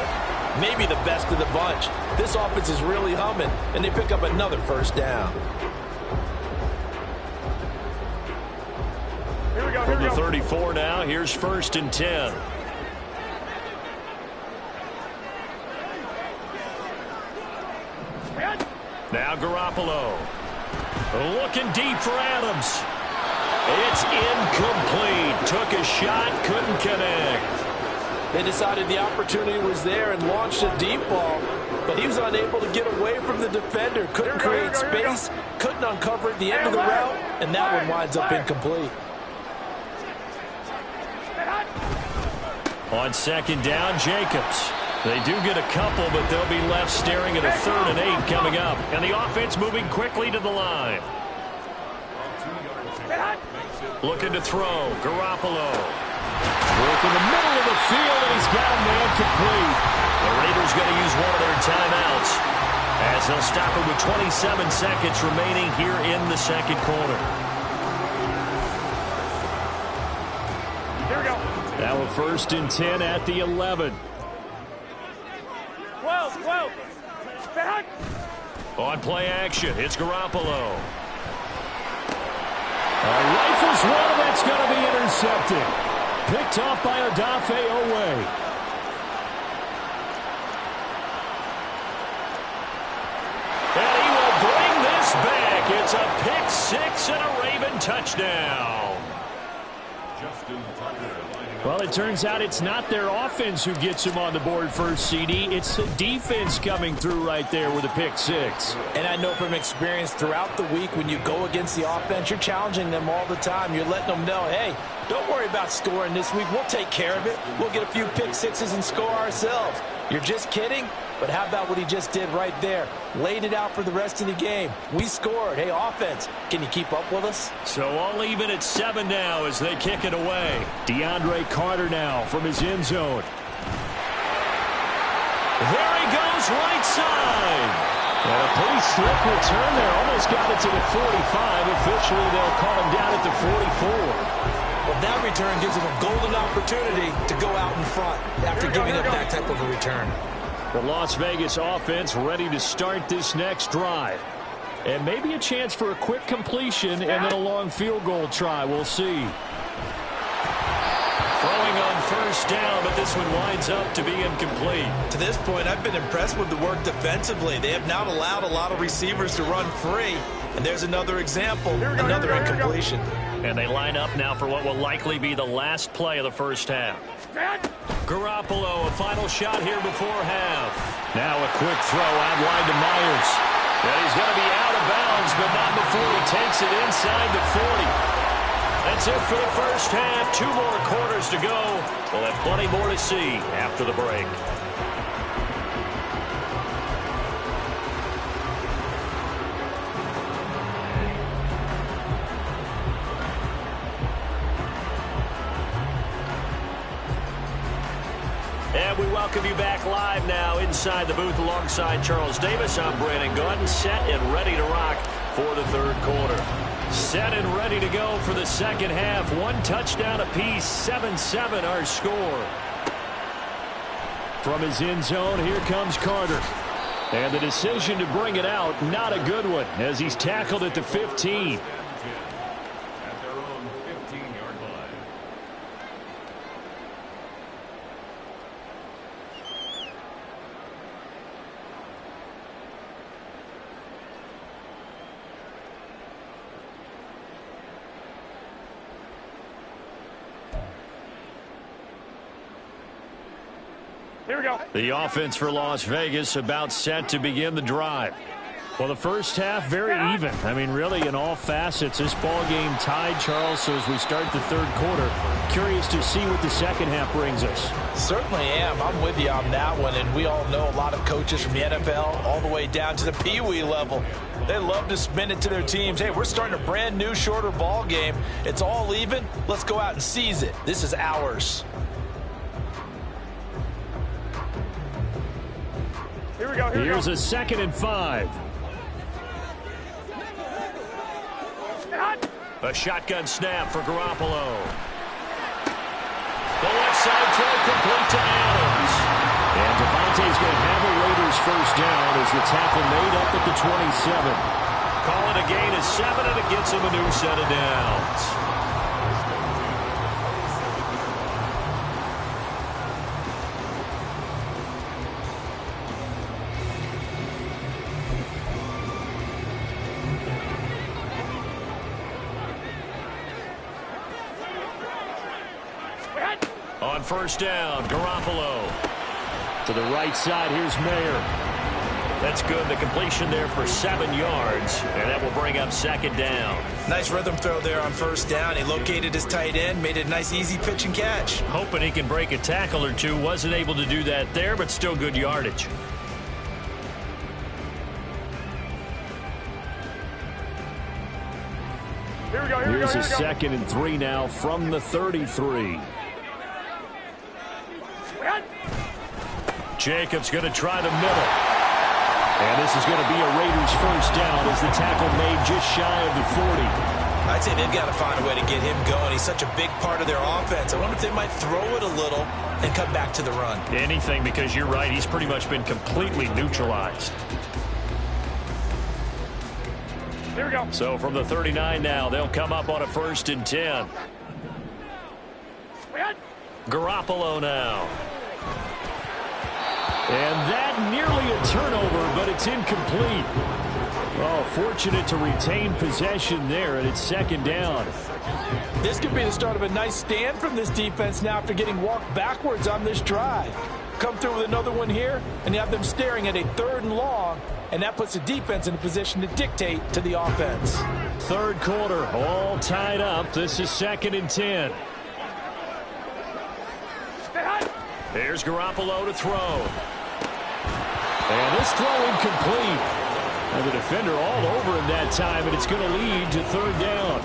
maybe the best of the bunch. This offense is really humming, and they pick up another first down. Here we go. From the 34 now, here's 1st and 10. Now Garoppolo. Looking deep for Adams. It's incomplete. Took a shot, couldn't connect. They decided the opportunity was there and launched a deep ball, but he was unable to get away from the defender. Couldn't create space, couldn't uncover at the end of the route, and that one winds up incomplete. On 2nd down, Jacobs. They do get a couple, but they'll be left staring at a 3rd and 8 coming up. And the offense moving quickly to the line. Looking to throw. Garoppolo. Work in the middle of the field, and he's got a man complete. The Raiders going to use one of their timeouts as they'll stop it with 27 seconds remaining here in the 2nd quarter. Here we go. Now a 1st and 10 at the 11. 12. On play action, it's Garoppolo. Rifles one, that's going to be intercepted. Picked off by Odafe Owe. And he will bring this back. It's a pick 6 and a Raven touchdown. Well, it turns out it's not their offense who gets him on the board first, CD. It's the defense coming through right there with a pick 6. And I know from experience throughout the week when you go against the offense, you're challenging them all the time. You're letting them know, hey, don't worry about scoring this week. We'll take care of it. We'll get a few pick 6s and score ourselves. You're just kidding? But how about what he just did right there? Laid it out for the rest of the game. We scored. Hey, offense, can you keep up with us? So all even at 7 now as they kick it away. DeAndre Carter now from his end zone. There he goes, right side. And a pretty slick return there. Almost got it to the 45. Officially, they'll call him down at the 44. Well, that return gives him a golden opportunity to go out in front after giving up that type of a return. The Las Vegas offense ready to start this next drive. And maybe a chance for a quick completion and then a long field goal try. We'll see. Throwing on 1st down, but this one winds up to be incomplete. To this point, I've been impressed with the work defensively. They have not allowed a lot of receivers to run free. And there's another example, another incompletion. And they line up now for what will likely be the last play of the 1st half. Garoppolo, a final shot here before half. Now a quick throw out wide to Myers. And he's going to be out of bounds, but not before he takes it inside the 40. That's it for the 1st half. 2 more quarters to go. We'll have plenty more to see after the break. And we welcome you back live now inside the booth alongside Charles Davis. I'm Brandon Gordon, set and ready to rock for the 3rd quarter. Set and ready to go for the 2nd half. 1 touchdown apiece, 7-7 our score. From his end zone, here comes Carter. And the decision to bring it out, not a good one, as he's tackled at the 15. Here we go. The offense for Las Vegas about set to begin the drive. Well, the 1st half, very even. I mean, really, in all facets, this ball game tied, Charles. So as we start the 3rd quarter, curious to see what the 2nd half brings us. Certainly am. I'm with you on that one. And we all know a lot of coaches from the NFL all the way down to the Pee-wee level. They love to spin it to their teams. Hey, we're starting a brand new, shorter ball game. It's all even. Let's go out and seize it. This is ours. Here we go. Here's a 2nd and 5. A shotgun snap for Garoppolo. The left side throw complete to Adams. And Devontae's going to have a Raiders first down as the tackle made up at the 27. Call it a gain of 7, and it gets him a new set of downs. On first down, Garoppolo. To the right side, here's Mayer. That's good. The completion there for 7 yards, and that will bring up second down. Nice rhythm throw there on first down. He located his tight end, made it a nice, easy pitch and catch. Hoping he can break a tackle or two. Wasn't able to do that there, but still good yardage. Here we go, Here's a 2nd and 3 now from the 33. Jacobs going to try the middle. And this is going to be a Raiders first down as the tackle made just shy of the 40. I'd say they've got to find a way to get him going. He's such a big part of their offense. I wonder if they might throw it a little and come back to the run. Anything, because you're right. He's pretty much been completely neutralized. Here we go. So from the 39 now, they'll come up on a 1st and 10. Garoppolo now. And that nearly a turnover, but it's incomplete. Oh, fortunate to retain possession there, and it's 2nd down. This could be the start of a nice stand from this defense now after getting walked backwards on this drive. Come through with another one here, and you have them staring at a 3rd and long, and that puts the defense in a position to dictate to the offense. 3rd quarter, all tied up. This is 2nd and 10. Here's Garoppolo to throw. And this throw incomplete. And the defender all over him that time, and it's going to lead to 3rd down.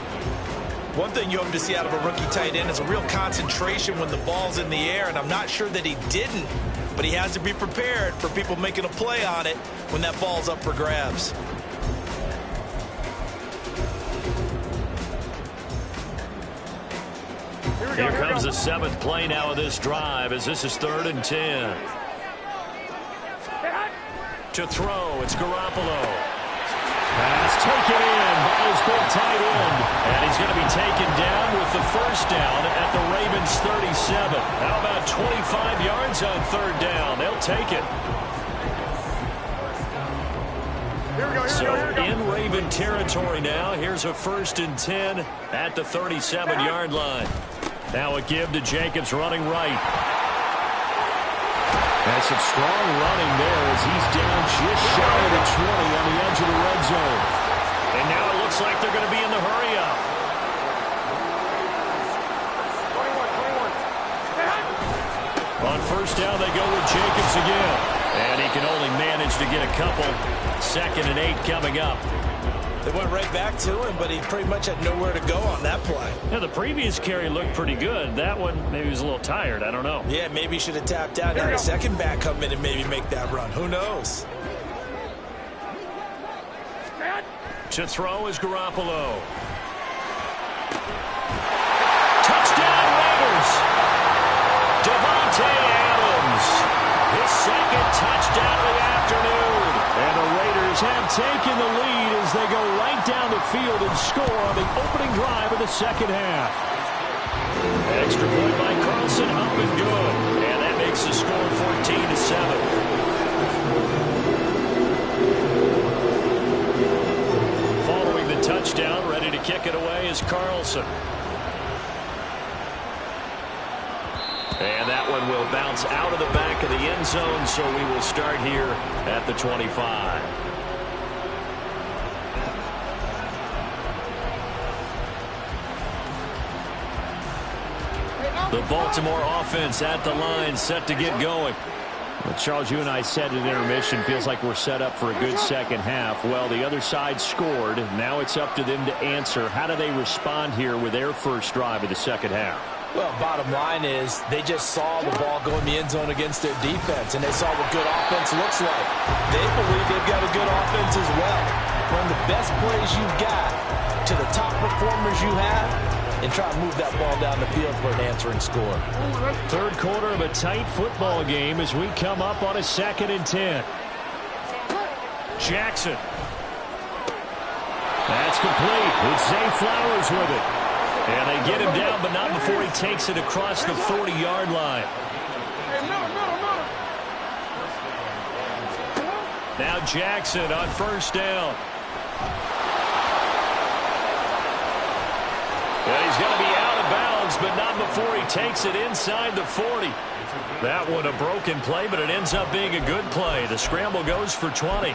One thing you hope to see out of a rookie tight end is a real concentration when the ball's in the air, and I'm not sure that he didn't, but he has to be prepared for people making a play on it when that ball's up for grabs. Here comes the 7th play now of this drive as this is 3rd and 10. To throw, it's Garoppolo. Pass taken in by his big tight end. And he's going to be taken down with the first down at the Ravens 37. How about 25 yards on 3rd down? They'll take it. So in Raven territory now, here's a 1st and 10 at the 37-yard line. Now a give to Jacobs running right. And some strong running there as he's down just shy of the 20 on the edge of the red zone. And now it looks like they're going to be in the hurry-up. 21. On first down, they go with Jacobs again. And he can only manage to get a couple. 2nd and 8 coming up. They went right back to him, but he pretty much had nowhere to go on that play. Yeah, the previous carry looked pretty good. That one, maybe he was a little tired. I don't know. Yeah, maybe he should have tapped out. Had a second back come in and maybe make that run. Who knows? To throw is Garoppolo. Touchdown Raiders! Devontae Adams. His 2nd touchdown of the afternoon. And the Raiders have taken the lead as they go right down the field and score on the opening drive of the 2nd half. Extra point by Carlson, up and good. And that makes the score 14-7. Following the touchdown, ready to kick it away is Carlson. And that one will bounce out of the back of the end zone, so we will start here at the 25. The Baltimore offense at the line, set to get going. Well, Charles, you and I said at intermission, feels like we're set up for a good 2nd half. Well, the other side scored. Now it's up to them to answer. How do they respond here with their first drive of the 2nd half? Well, bottom line is they just saw the ball go in the end zone against their defense, and they saw what good offense looks like. They believe they've got a good offense as well. One of the best plays you've got to the top performers you have and try to move that ball down the field for an answering score. Third quarter of a tight football game as we come up on a 2nd and 10. Jackson. That's complete. It's Zay Flowers with it. And they get him down, but not before he takes it across the 40-yard line. Now Jackson on first down. And he's going to be out of bounds, but not before he takes it inside the 40. That one a broken play, but it ends up being a good play. The scramble goes for 20.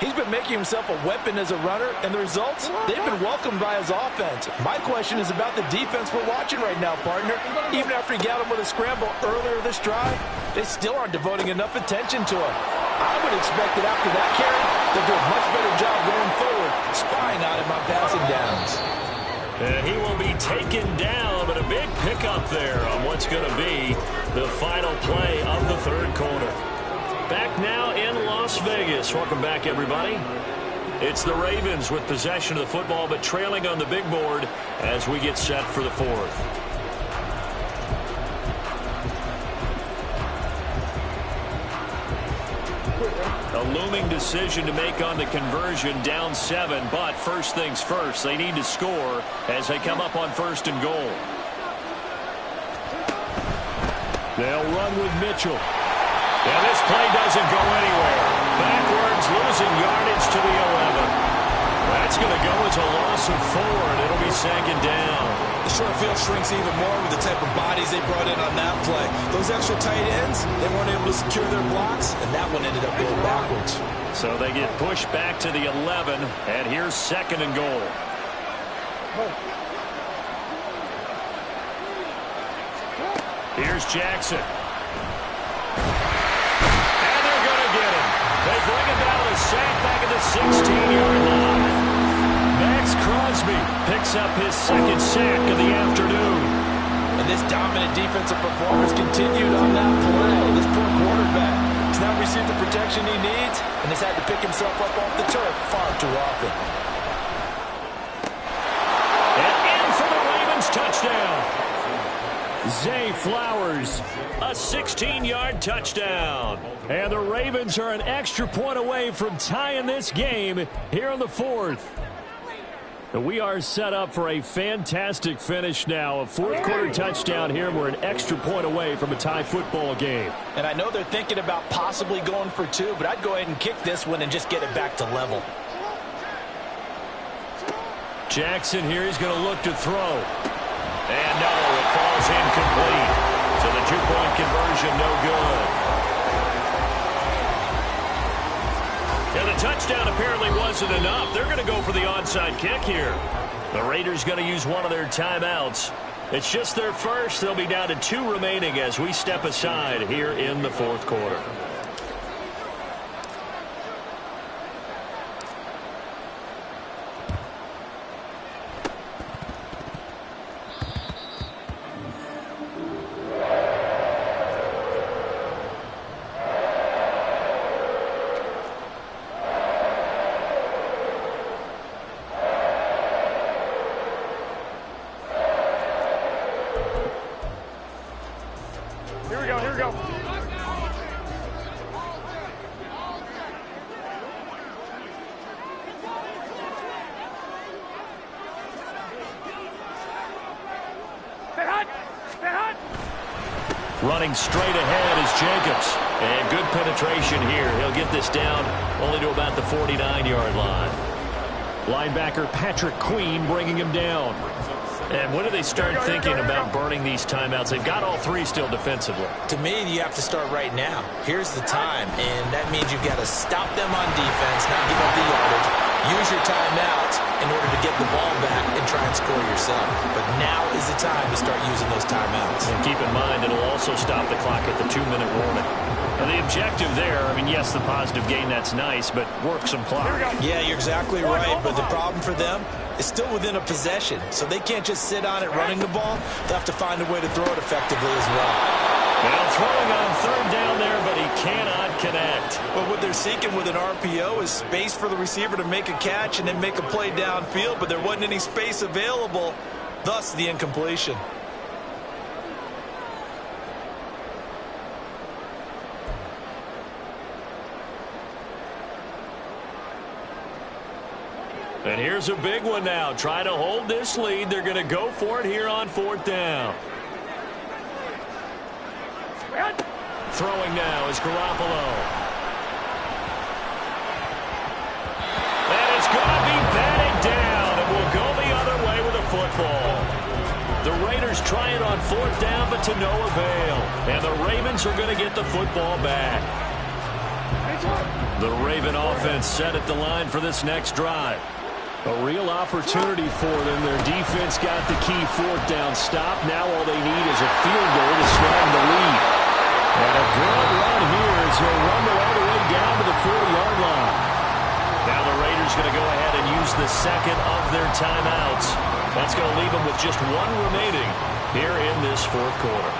He's been making himself a weapon as a runner, and the results, they've been welcomed by his offense. My question is about the defense we're watching right now, partner. Even after he got him with a scramble earlier this drive, they still aren't devoting enough attention to him. I would expect that after that carry, they'll do a much better job going forward, spying on him on passing downs. And he will be taken down, but a big pickup there on what's going to be the final play of the third quarter. Back now in Las Vegas. Welcome back, everybody. It's the Ravens with possession of the football, but trailing on the big board as we get set for the fourth. A looming decision to make on the conversion, down 7, but first things first, they need to score as they come up on 1st and goal. They'll run with Mitchell. And this play doesn't go anywhere. Backwards, losing yardage to the 11. That's going to go as a loss of 4, and it'll be 2nd down. The short field shrinks even more with the type of bodies they brought in on that play. Those extra tight ends, they weren't able to secure their blocks, and that one ended up going backwards. So they get pushed back to the 11, and here's 2nd and goal. Here's Jackson. They bring him down to the sack back at the 16-yard line. Max Crosby picks up his 2nd sack of the afternoon. And this dominant defensive performance continued on that play. This poor quarterback has not received the protection he needs and has had to pick himself up off the turf far too often. And in for the Ravens touchdown. Zay Flowers, a 16-yard touchdown. And the Ravens are an extra point away from tying this game here in the 4th. We are set up for a fantastic finish now. A 4th quarter touchdown here. We're an extra point away from a tie football game. And I know they're thinking about possibly going for 2, but I'd go ahead and kick this one and just get it back to level. Jackson here, he's going to look to throw. And no, it falls incomplete. So the 2-point conversion, no good. And the touchdown apparently wasn't enough. They're going to go for the onside kick here. The Raiders going to use one of their timeouts. It's just their first. They'll be down to 2 remaining as we step aside here in the 4th quarter. Running straight ahead is Jacobs. And good penetration here. He'll get this down only to about the 49-yard line. Linebacker Patrick Queen bringing him down. And when do they start thinking about burning these timeouts? They've got all 3 still defensively. To me, you have to start right now. Here's the time, and that means you've got to stop them on defense, not give up the yardage, use your timeouts in order to get the ball back and try and score yourself. But now is the time to start using those timeouts. And keep in mind, it'll also stop the clock at the 2-minute warning. And the objective there, I mean, yes, the positive gain, that's nice, but work some clock. Yeah, you're exactly right, but the problem for them is still within a possession, so they can't just sit on it running the ball. They'll have to find a way to throw it effectively as well. Now throwing on 3rd down there, but he cannot connect. Well, what they're seeking with an RPO is space for the receiver to make a catch and then make a play downfield, but there wasn't any space available, thus the incompletion. And here's a big one now. Trying to hold this lead. They're going to go for it here on 4th down. Throwing now is Garoppolo. And it's going to be batted down. And will go the other way with a football. The Raiders try it on 4th down, but to no avail. And the Ravens are going to get the football back. The Raven offense set at the line for this next drive. A real opportunity for them. Their defense got the key 4th down stop. Now all they need is a field goal to snag the lead. And a good run here as he'll run all the way down to the 40-yard line. Now the Raiders going to go ahead and use the second of their timeouts. That's going to leave them with just one remaining here in this 4th quarter.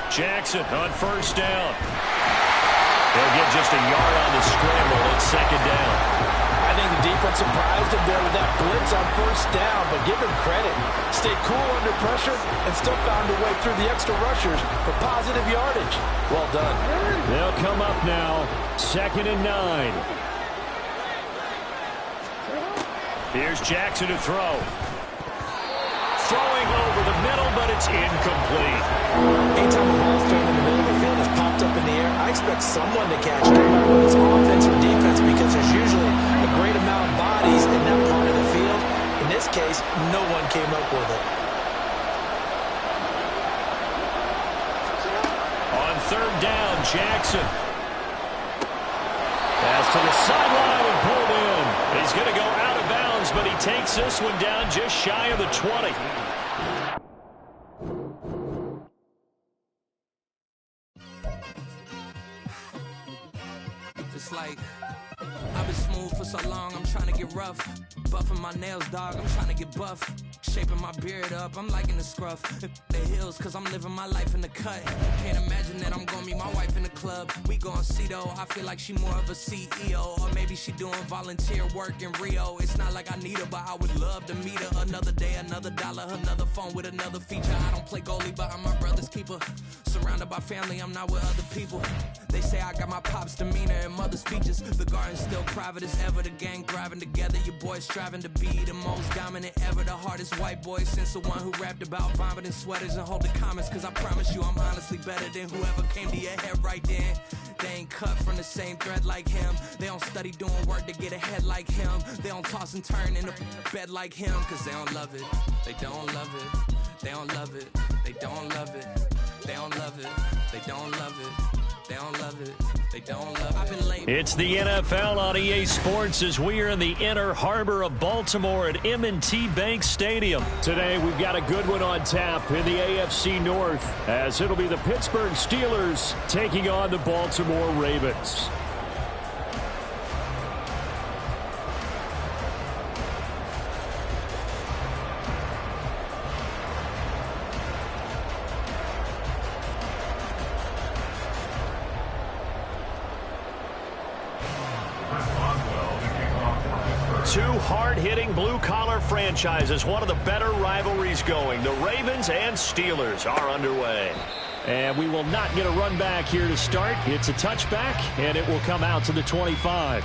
Jackson on 1st down. They'll get just a yard on the scramble at 2nd down. I think the defense surprised him there with that blitz on 1st down, but give him credit. Stayed cool under pressure and still found a way through the extra rushers for positive yardage. Well done. They'll come up now, 2nd and 9. Here's Jackson to throw. Throwing over the middle, but it's incomplete. Anytime a ball's thrown in the middle of the field is popped up in the air, I expect someone to catch it, no matter whether it's offense or defense, because there's usually a great amount of bodies in that part of the field. In this case, no one came up with it. On 3rd down, Jackson. Pass to the sideline and pulled in. He's going to go out of bounds, but he takes this one down just shy of the 20. It's like I've been smooth for so long, I'm trying to get rough. Buffing my nails, dog, I'm trying to get buff. Shaping my beard up, I'm liking the scruff. The hills, cause I'm living my life in the cut. Can't imagine that I'm gonna meet my wife in the club. We gon' see though, I feel like she more of a CEO. Or maybe she doing volunteer work in Rio. It's not like I need her, but I would love to meet her. Another day, another dollar, another phone with another feature. I don't play goalie, but I'm my brother's keeper. Surrounded by family, I'm not with other people. They say I got my pop's demeanor and mother's features. The garden's still private as ever. The gang thriving together. Your boys striving to be the most dominant ever. The hardest white boy since the one who rapped about vomiting sweaters and holding comments. Cause I promise you I'm honestly better than whoever came to your head right then. They ain't cut from the same thread like him. They don't study doing work to get ahead like him. They don't toss and turn in the bed like him. Cause they don't love it. They don't love it. They don't love it. They don't love it. They don't love it. They don't love it. They don't love it. They don't love it. I've been late. It's the NFL on EA Sports as we are in the inner harbor of Baltimore at M&T Bank Stadium. Today we've got a good one on tap in the AFC North as it'll be the Pittsburgh Steelers taking on the Baltimore Ravens. Two hard-hitting blue-collar franchises, one of the better rivalries going. The Ravens and Steelers are underway. And we will not get a run back here to start. It's a touchback, and it will come out to the 25.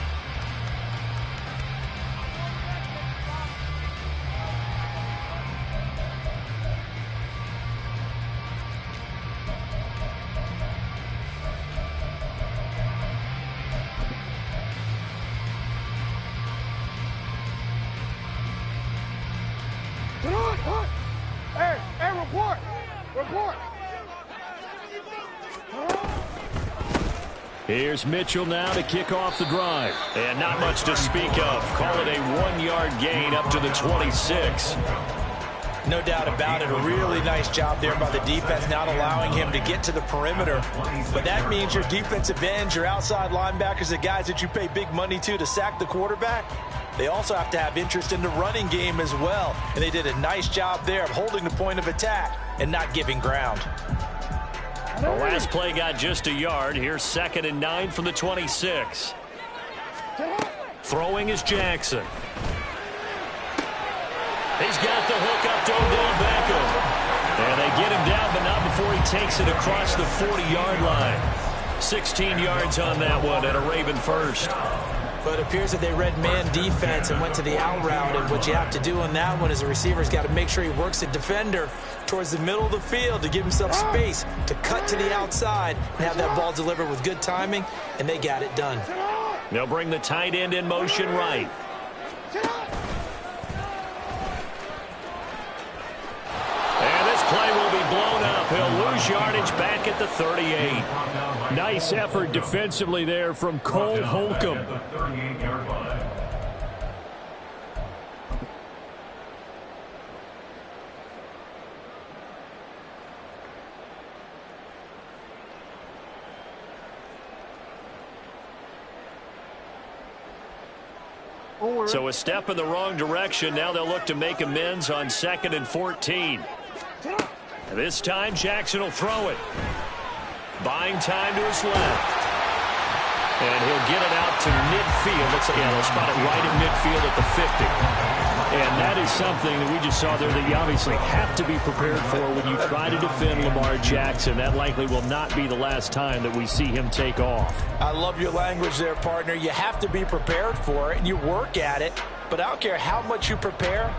Hey, report! Report! Here's Mitchell now to kick off the drive. And not much to speak of. Call it a 1-yard gain up to the 26. No doubt about it. A really nice job there by the defense, not allowing him to get to the perimeter. But that means your defensive ends, your outside linebackers, the guys that you pay big money to sack the quarterback, they also have to have interest in the running game as well. And they did a nice job there of holding the point of attack and not giving ground. The last play got just a yard. Here's 2nd and 9 from the 26. Throwing is Jackson. He's got the hook up to Odell Beckham. And they get him down, but not before he takes it across the 40-yard line. 16 yards on that one and a Raven first. But it appears that they read man defense and went to the out route. And what you have to do on that one is the receiver's got to make sure he works the defender towards the middle of the field to give himself space to cut to the outside and have that ball delivered with good timing, and they got it done. They'll bring the tight end in motion right. And this play will be blown up. He'll lose yardage back at the 38. Nice effort defensively there from Cole Holcomb. So a step in the wrong direction. Now they'll look to make amends on 2nd and 14. This time Jackson will throw it. Buying time to his left. And he'll get it out to midfield. Looks like, yeah, they'll spot it right at midfield at the 50. And that is something that we just saw there that you obviously have to be prepared for when you try to defend Lamar Jackson. That likely will not be the last time that we see him take off. I love your language there, partner. You have to be prepared for it, and you work at it. But I don't care how much you prepare,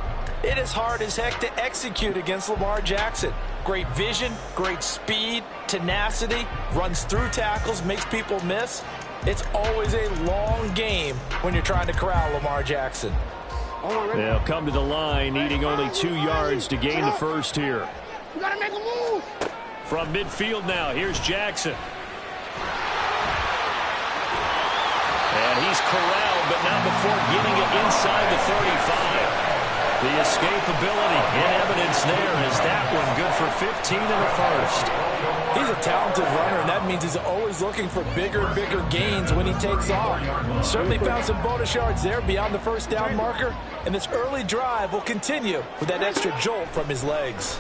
it is hard as heck to execute against Lamar Jackson. Great vision, great speed, tenacity, runs through tackles, makes people miss. It's always a long game when you're trying to corral Lamar Jackson. They'll come to the line, needing only 2 yards to gain the first here. You gotta make a move. From midfield now, here's Jackson. And he's corralled, but not before getting it inside the 35. The escapability in evidence there as that one good for 15 in the first. He's a talented runner, and that means he's always looking for bigger and bigger gains when he takes off. Certainly found some bonus yards there beyond the first down marker, and this early drive will continue with that extra jolt from his legs.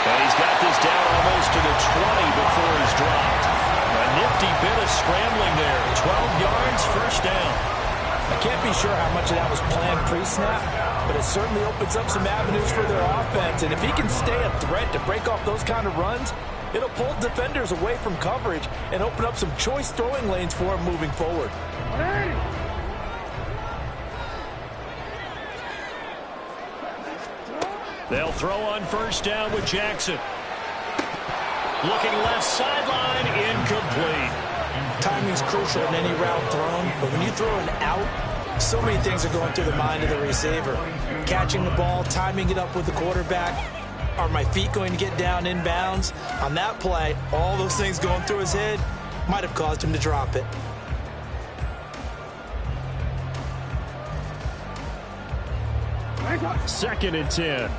And he's got this down almost to the 20 before he's dropped. A nifty bit of scrambling there. 12 yards, first down. I can't be sure how much of that was planned pre-snap, but it certainly opens up some avenues for their offense. And if he can stay a threat to break off those kind of runs, it'll pull defenders away from coverage and open up some choice throwing lanes for him moving forward. They'll throw on first down with Jackson. Looking left sideline, incomplete. Timing's crucial in any route thrown, but when you throw an out, so many things are going through the mind of the receiver. Catching the ball, timing it up with the quarterback. Are my feet going to get down inbounds? On that play, all those things going through his head might have caused him to drop it. Second and 10.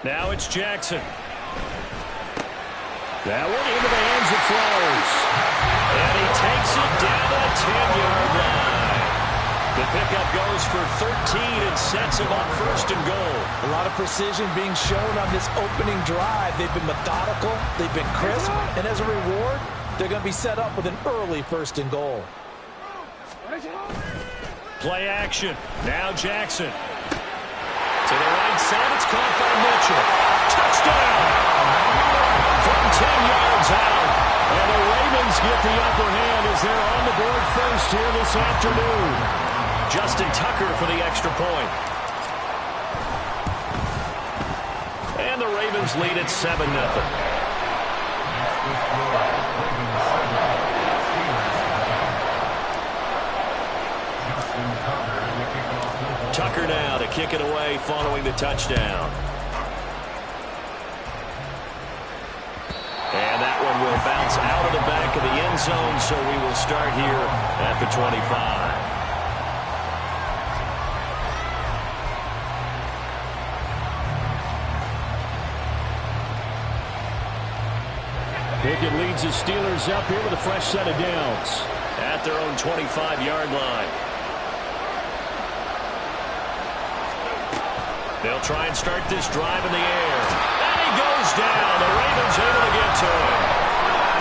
Now it's Jackson. That one into the hands of Flowers. And he takes it down to the 10-yard line. The pickup goes for 13 and sets him up first and goal. A lot of precision being shown on this opening drive. They've been methodical, they've been crisp, and as a reward, they're going to be set up with an early first and goal. Play action. Now Jackson. To the right side, it's caught by Mitchell. Touchdown! From 10 yards out. And the Ravens get the upper hand as they're on the board first here this afternoon. Justin Tucker for the extra point. And the Ravens lead at 7-0. Tucker now to kick it away following the touchdown. And that one will bounce out of the back of the end zone, so we will start here at the 25. Pickett brings the Steelers up here with a fresh set of downs. At their own 25-yard line. They'll try and start this drive in the air. And he goes down. The Ravens able to get to him.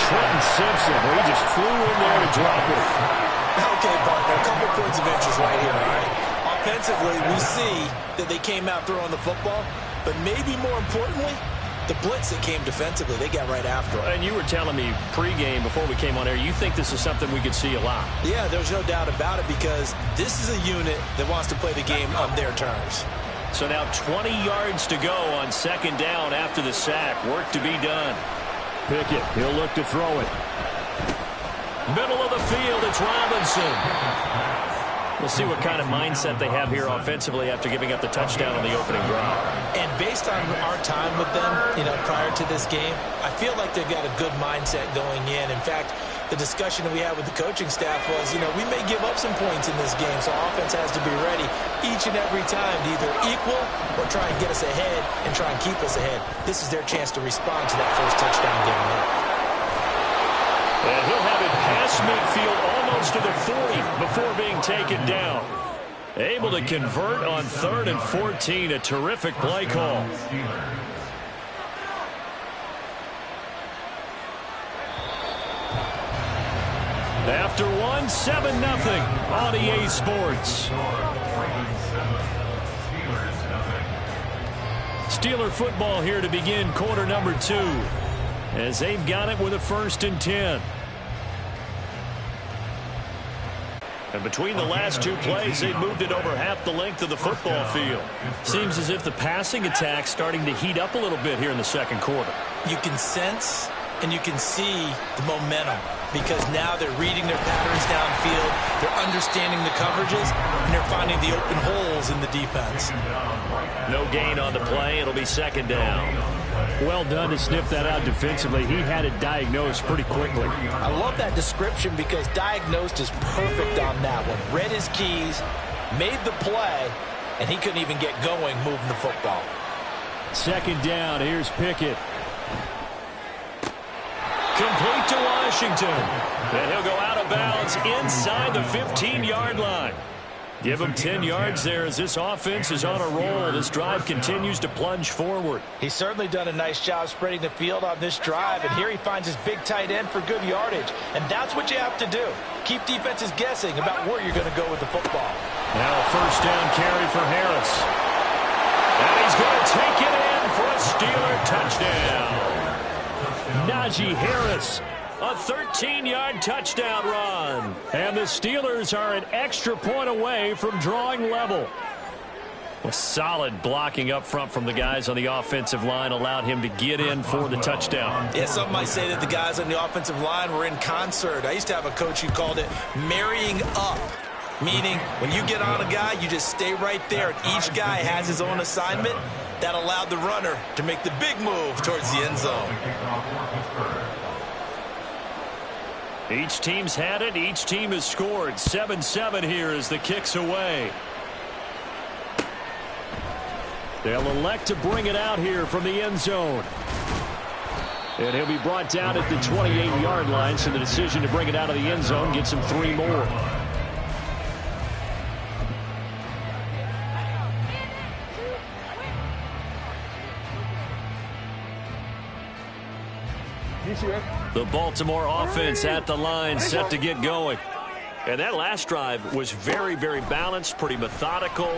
Trenton Simpson, he just flew in there to drop it. Okay, partner, a couple points of interest right here, all right? Offensively, we see that they came out throwing the football, but maybe more importantly, the blitz that came defensively, they got right after it. And you were telling me pregame before we came on air, you think this is something we could see a lot. Yeah, there's no doubt about it because this is a unit that wants to play the game on their terms. So now 20 yards to go on second down after the sack. Work to be done. Pickett, he'll look to throw it. Middle of the field, it's Robinson. We'll see what kind of mindset they have here offensively after giving up the touchdown on the opening drive. And based on our time with them, prior to this game, I feel like they've got a good mindset going in. In fact, the discussion that we had with the coaching staff was, we may give up some points in this game, so offense has to be ready each and every time to either equal or try and get us ahead and try and keep us ahead. This is their chance to respond to that first touchdown given up. And he'll have it past midfield almost to the 40 before being taken down. Able to convert on 3rd and 14. A terrific play call. After 7-0 on EA Sports. Steeler football here to begin quarter number 2. As they've got it with a 1st and 10. And between the last two plays, they've moved it over half the length of the football field. Seems as if the passing attack's starting to heat up a little bit here in the second quarter. You can sense and you can see the momentum because now they're reading their patterns downfield, they're understanding the coverages, and they're finding the open holes in the defense. No gain on the play. It'll be second down. Well done to sniff that out defensively. He had it diagnosed pretty quickly. I love that description because diagnosed is perfect on that one. Read his keys, made the play, and he couldn't even get going moving the football. Second down. Here's Pickett. Complete to Washington. And he'll go out of bounds inside the 15-yard line. Give him 10 yards there as this offense is on a roll. This drive continues to plunge forward. He's certainly done a nice job spreading the field on this drive, and here he finds his big tight end for good yardage. And that's what you have to do. Keep defenses guessing about where you're going to go with the football. Now a first down carry for Harris. And he's going to take it in for a Steeler touchdown. Najee Harris. A 13-yard touchdown run. And the Steelers are an extra point away from drawing level. Well, solid blocking up front from the guys on the offensive line allowed him to get in for the touchdown. Yeah, some might say that the guys on the offensive line were in concert. I used to have a coach who called it marrying up, meaning when you get on a guy, you just stay right there. And each guy has his own assignment. That allowed the runner to make the big move towards the end zone. Each team's had it. Each team has scored. 7-7 here as the kick's away. They'll elect to bring it out here from the end zone. And he'll be brought down at the 28-yard line, so the decision to bring it out of the end zone gets him 3 more. The Baltimore offense at the line, set to get going. And that last drive was very, very balanced, pretty methodical.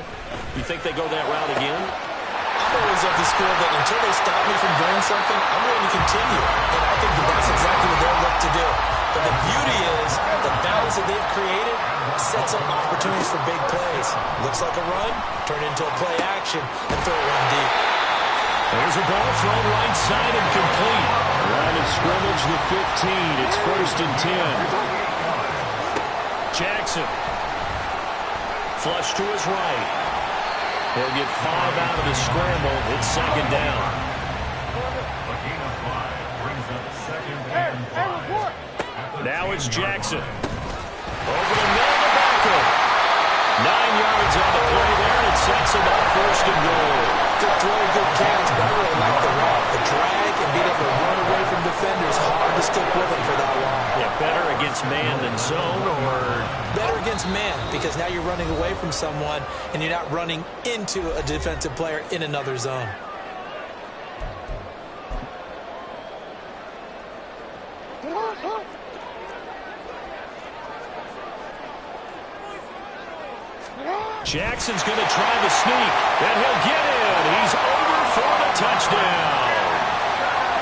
You think they go that route again? I'm always of the school that until they stop me from doing something, I'm going to continue. And I think that's exactly what they'll look to do. But the beauty is the balance that they've created sets up opportunities for big plays. Looks like a run, turn into a play action, and throw one deep. There's a ball thrown right side and complete. Line of scrimmage, the 15. It's 1st and 10. Jackson. Flush to his right. He'll get 5 out of the scramble. It's second down. Now it's Jackson. Over the middle of the backer. 9 yards on the play there, and it sets him up 1st and goal. Good throw, good catch, but I really like the route. The drag and being able to run away from defenders hard to stick with him for that long. Yeah, better against man than zone, or better against man, because now you're running away from someone and you're not running into a defensive player in another zone. Jackson's going to try the sneak, and he'll get in. He's over for the touchdown.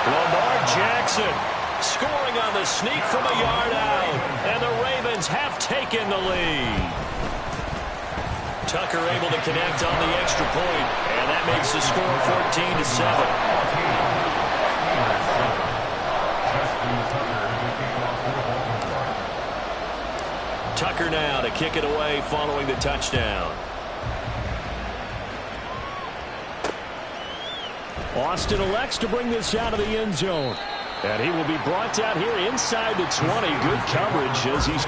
Lamar Jackson scoring on the sneak from a yard out, and the Ravens have taken the lead. Tucker able to connect on the extra point, and that makes the score 14-7. Tucker now to kick it away following the touchdown. Austin elects to bring this out of the end zone. And he will be brought down here inside the 20. Good coverage as he's...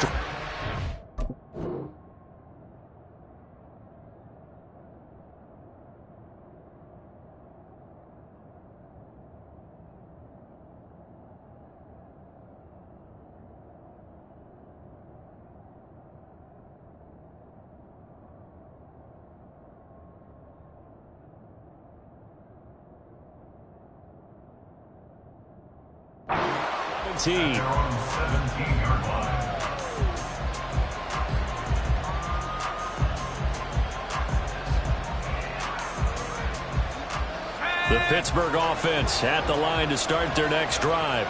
They're on 17-yard line. The Pittsburgh offense at the line to start their next drive.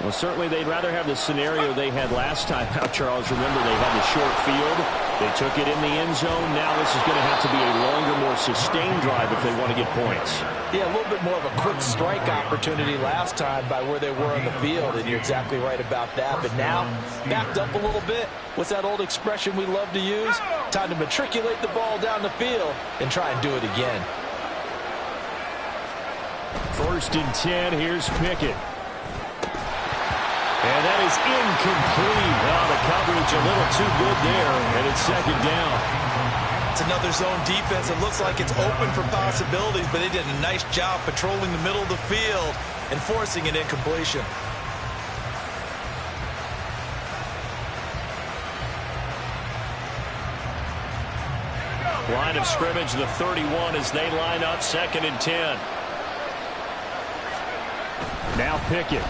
Well, certainly they'd rather have the scenario they had last time out, Charles. Remember, they had the short field. They took it in the end zone. Now this is going to have to be a longer, more sustained drive if they want to get points. Yeah, a little bit more of a quick strike opportunity last time by where they were on the field, and you're exactly right about that. But now, backed up a little bit. What's that old expression we love to use? Time to matriculate the ball down the field and try and do it again. 1st and 10, here's Pickett. And that is incomplete. Oh, the coverage a little too good there, and it's 2nd down. It's another zone defense. It looks like it's open for possibilities, but they did a nice job patrolling the middle of the field and forcing an incompletion. Line of scrimmage, the 31 as they line up 2nd and 10. Now Pickett.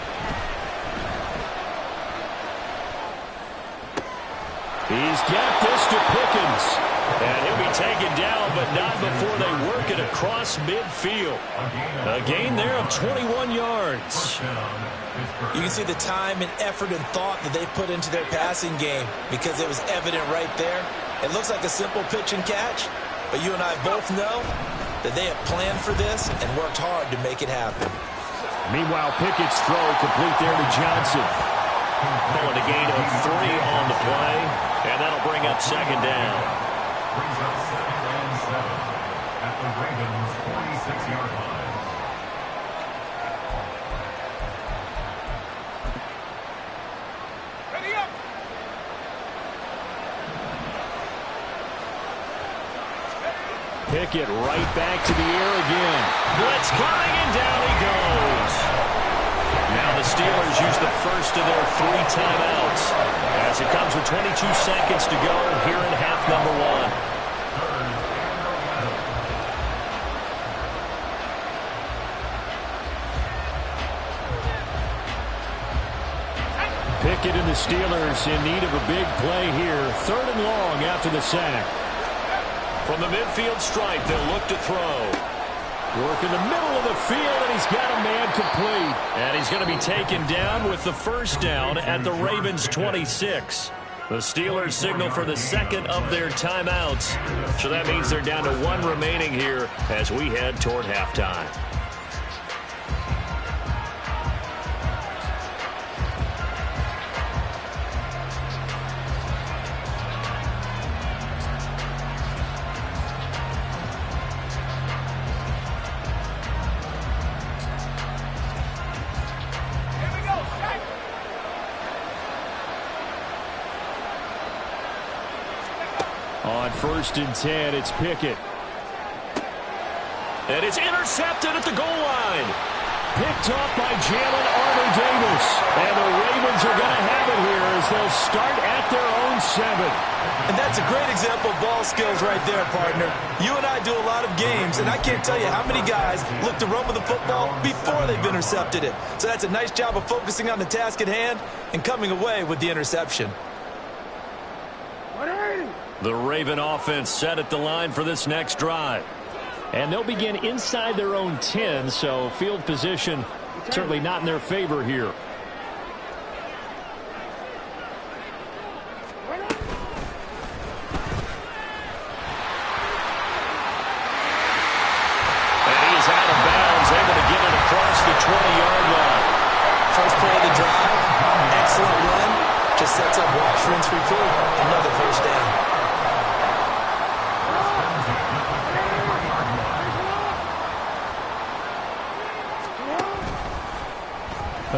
He's got this to Pickens. And he'll be taken down, but not before they work it across midfield. A gain there of 21 yards. You can see the time and effort and thought that they put into their passing game because it was evident right there. It looks like a simple pitch and catch, but you and I both know that they have planned for this and worked hard to make it happen. Meanwhile, Pickett's throw complete there to Johnson. Pulling a gain of 3 on the play, and that'll bring up 2nd down. Brings up 2nd and 7 at the Ravens' 46-yard line. Ready up. Pickett right back to the air again. Blitz coming, and down he goes. Now the Steelers use the first of their 3 timeouts as it comes with 22 seconds to go here in half number 1. Pickett and the Steelers in need of a big play here. 3rd and long after the sack. From the midfield stripe, they'll look to throw. Work in the middle of the field, and he's got a man complete. And he's going to be taken down with the 1st down at the Ravens' 26. The Steelers signal for the 2nd of their timeouts. So that means they're down to 1 remaining here as we head toward halftime. On 1st and 10, it's Pickett. And it's intercepted at the goal line. picked off by Jalen Armour-Davis. And the Ravens are going to have it here as they'll start at their own 7. And that's a great example of ball skills right there, partner. You and I do a lot of games, and I can't tell you how many guys look to run with the football before they've intercepted it. So that's a nice job of focusing on the task at hand and coming away with the interception. The Raven offense set at the line for this next drive. And they'll begin inside their own 10, so field position certainly not in their favor here. The 20-yard line. First play of the drive, excellent run. Just sets up wash, rinse, repeat. Another first down.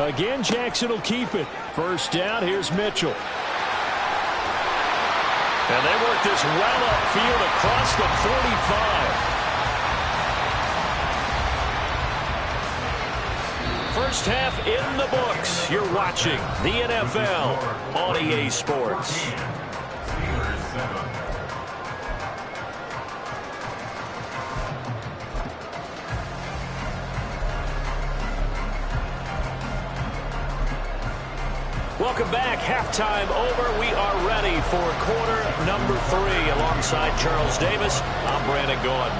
Again, Jackson will keep it. First down, here's Mitchell. And they work this well upfield across the 45. First half in the books. You're watching the NFL on EA Sports. Welcome back. Halftime over. We are ready for quarter number 3. Alongside Charles Davis, I'm Brandon Gordon.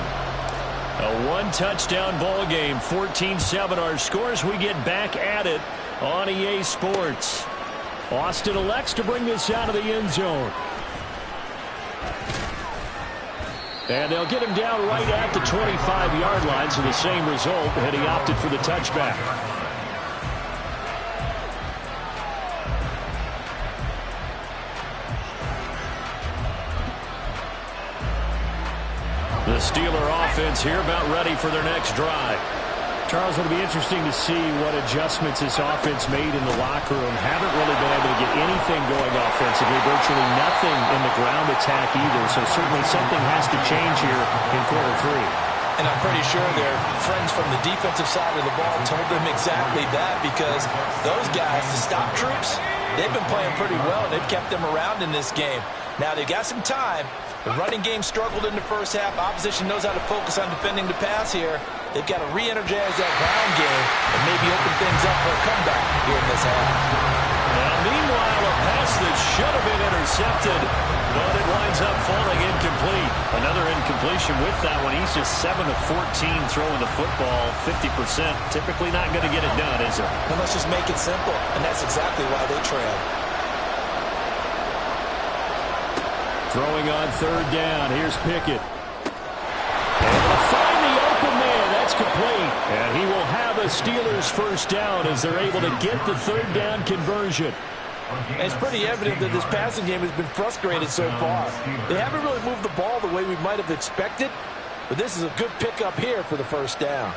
A one-touchdown ball game, 14-7 our scores. We get back at it on EA Sports. Austin elects to bring this out of the end zone. And they'll get him down right at the 25-yard line, so the same result, and he opted for the touchback. The Steeler offense here about ready for their next drive. Charles, it'll be interesting to see what adjustments this offense made in the locker room. Haven't really been able to get anything going offensively. Virtually nothing in the ground attack either. So certainly something has to change here in quarter 3. And I'm pretty sure their friends from the defensive side of the ball told them exactly that, because those guys, the stop troops, they've been playing pretty well. They've kept them around in this game. Now they've got some time. The running game struggled in the first half. Opposition knows how to focus on defending the pass here. They've got to re-energize that ground game and maybe open things up for a comeback here in this half. Now, meanwhile, a pass that should have been intercepted, but it winds up falling incomplete. Another incompletion with that one. He's just 7 of 14 throwing the football, 50%. Typically not going to get it done, is it? Well, let's just make it simple, and that's exactly why they trail. Throwing on third down. Here's Pickett. Able to find the open man. That's complete. And he will have a Steelers first down as they're able to get the third down conversion. And it's pretty evident that this passing game has been frustrated so far. They haven't really moved the ball the way we might have expected, but this is a good pickup here for the first down.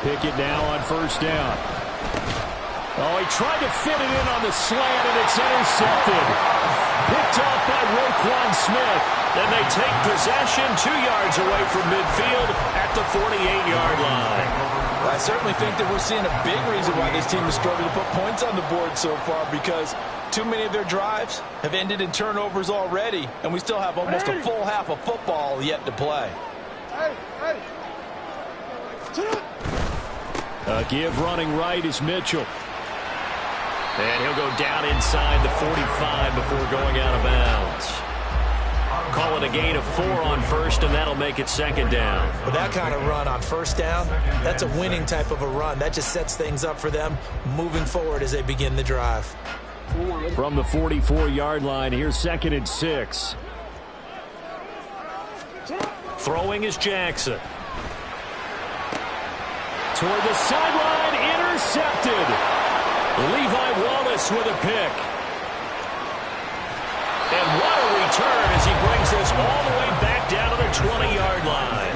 Pickett now on first down. Oh, he tried to fit it in on the slant, and it's intercepted. Picked off by Roquan Smith. Then they take possession 2 yards away from midfield at the 48-yard line. Well, I certainly think that we're seeing a big reason why this team has struggled to put points on the board so far, because too many of their drives have ended in turnovers already, and we still have almost a full half of football yet to play. Give running right is Mitchell. And he'll go down inside the 45 before going out of bounds. Call it a gain of 4 on first, and that'll make it second down. With that kind of run on first down, that's a winning type of a run. That just sets things up for them moving forward as they begin the drive. From the 44-yard line, here's 2nd and 6. Throwing is Jackson. Toward the sideline, intercepted. Levi Wallace with a pick. And what a return as he brings this all the way back down to the 20-yard line.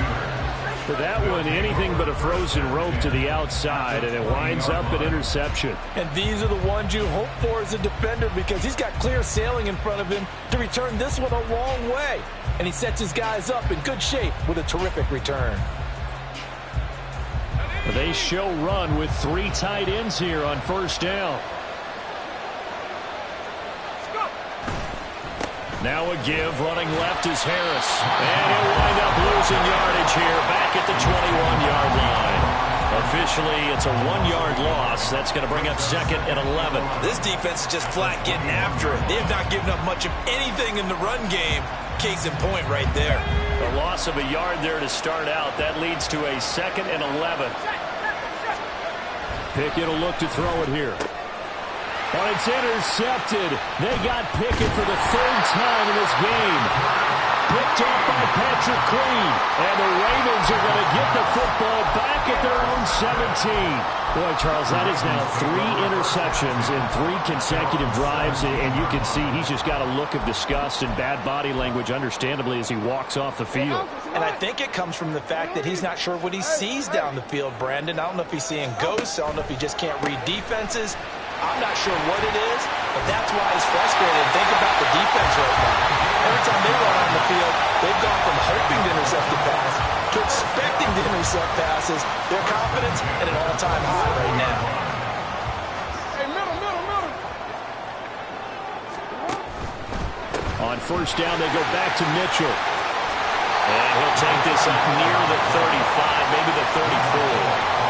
That one, anything but a frozen rope to the outside, and it winds up an interception. And these are the ones you hope for as a defender because he's got clear sailing in front of him to return this one a long way. And he sets his guys up in good shape with a terrific return. They show run with 3 tight ends here on first down. Now a give, running left is Harris. And he'll wind up losing yardage here back at the 21-yard line. Officially, it's a 1-yard loss. That's going to bring up 2nd and 11. This defense is just flat getting after it. They have not given up much of anything in the run game. Case in point right there. A loss of a yard there to start out. That leads to a 2nd and 11. Pickett will look to throw it here. Oh, it's intercepted. They got Pickett for the 3rd time in this game. Picked off by Patrick Queen. And the Ravens are going to get the football back at their own 17. Boy, Charles, that is now 3 interceptions in 3 consecutive drives. And you can see he's just got a look of disgust and bad body language, understandably, as he walks off the field. And I think it comes from the fact that he's not sure what he sees down the field, Brandon. I don't know if he's seeing ghosts. I don't know if he just can't read defenses. I'm not sure what it is, but that's why he's frustrated. Think about the defense right now. Every time they run on the field, they've gone from hoping to intercept the pass to expecting to intercept passes. Their confidence at an all-time high right now. Hey, middle. On first down, they go back to Mitchell. And he'll take this up near the 35, maybe the 34.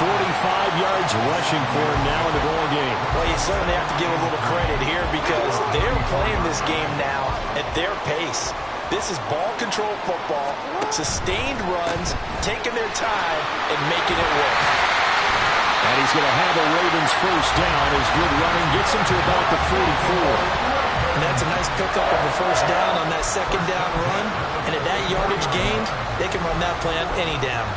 45 yards rushing for him now in the ball game. Well, you certainly have to give a little credit here because they're playing this game now at their pace. This is ball control football, sustained runs, taking their time, and making it work. And he's going to have a Ravens first down. His good running gets him to about the 44. And that's a nice pickup of a first down on that 2nd down run. And at that yardage gained, they can run that play on any down.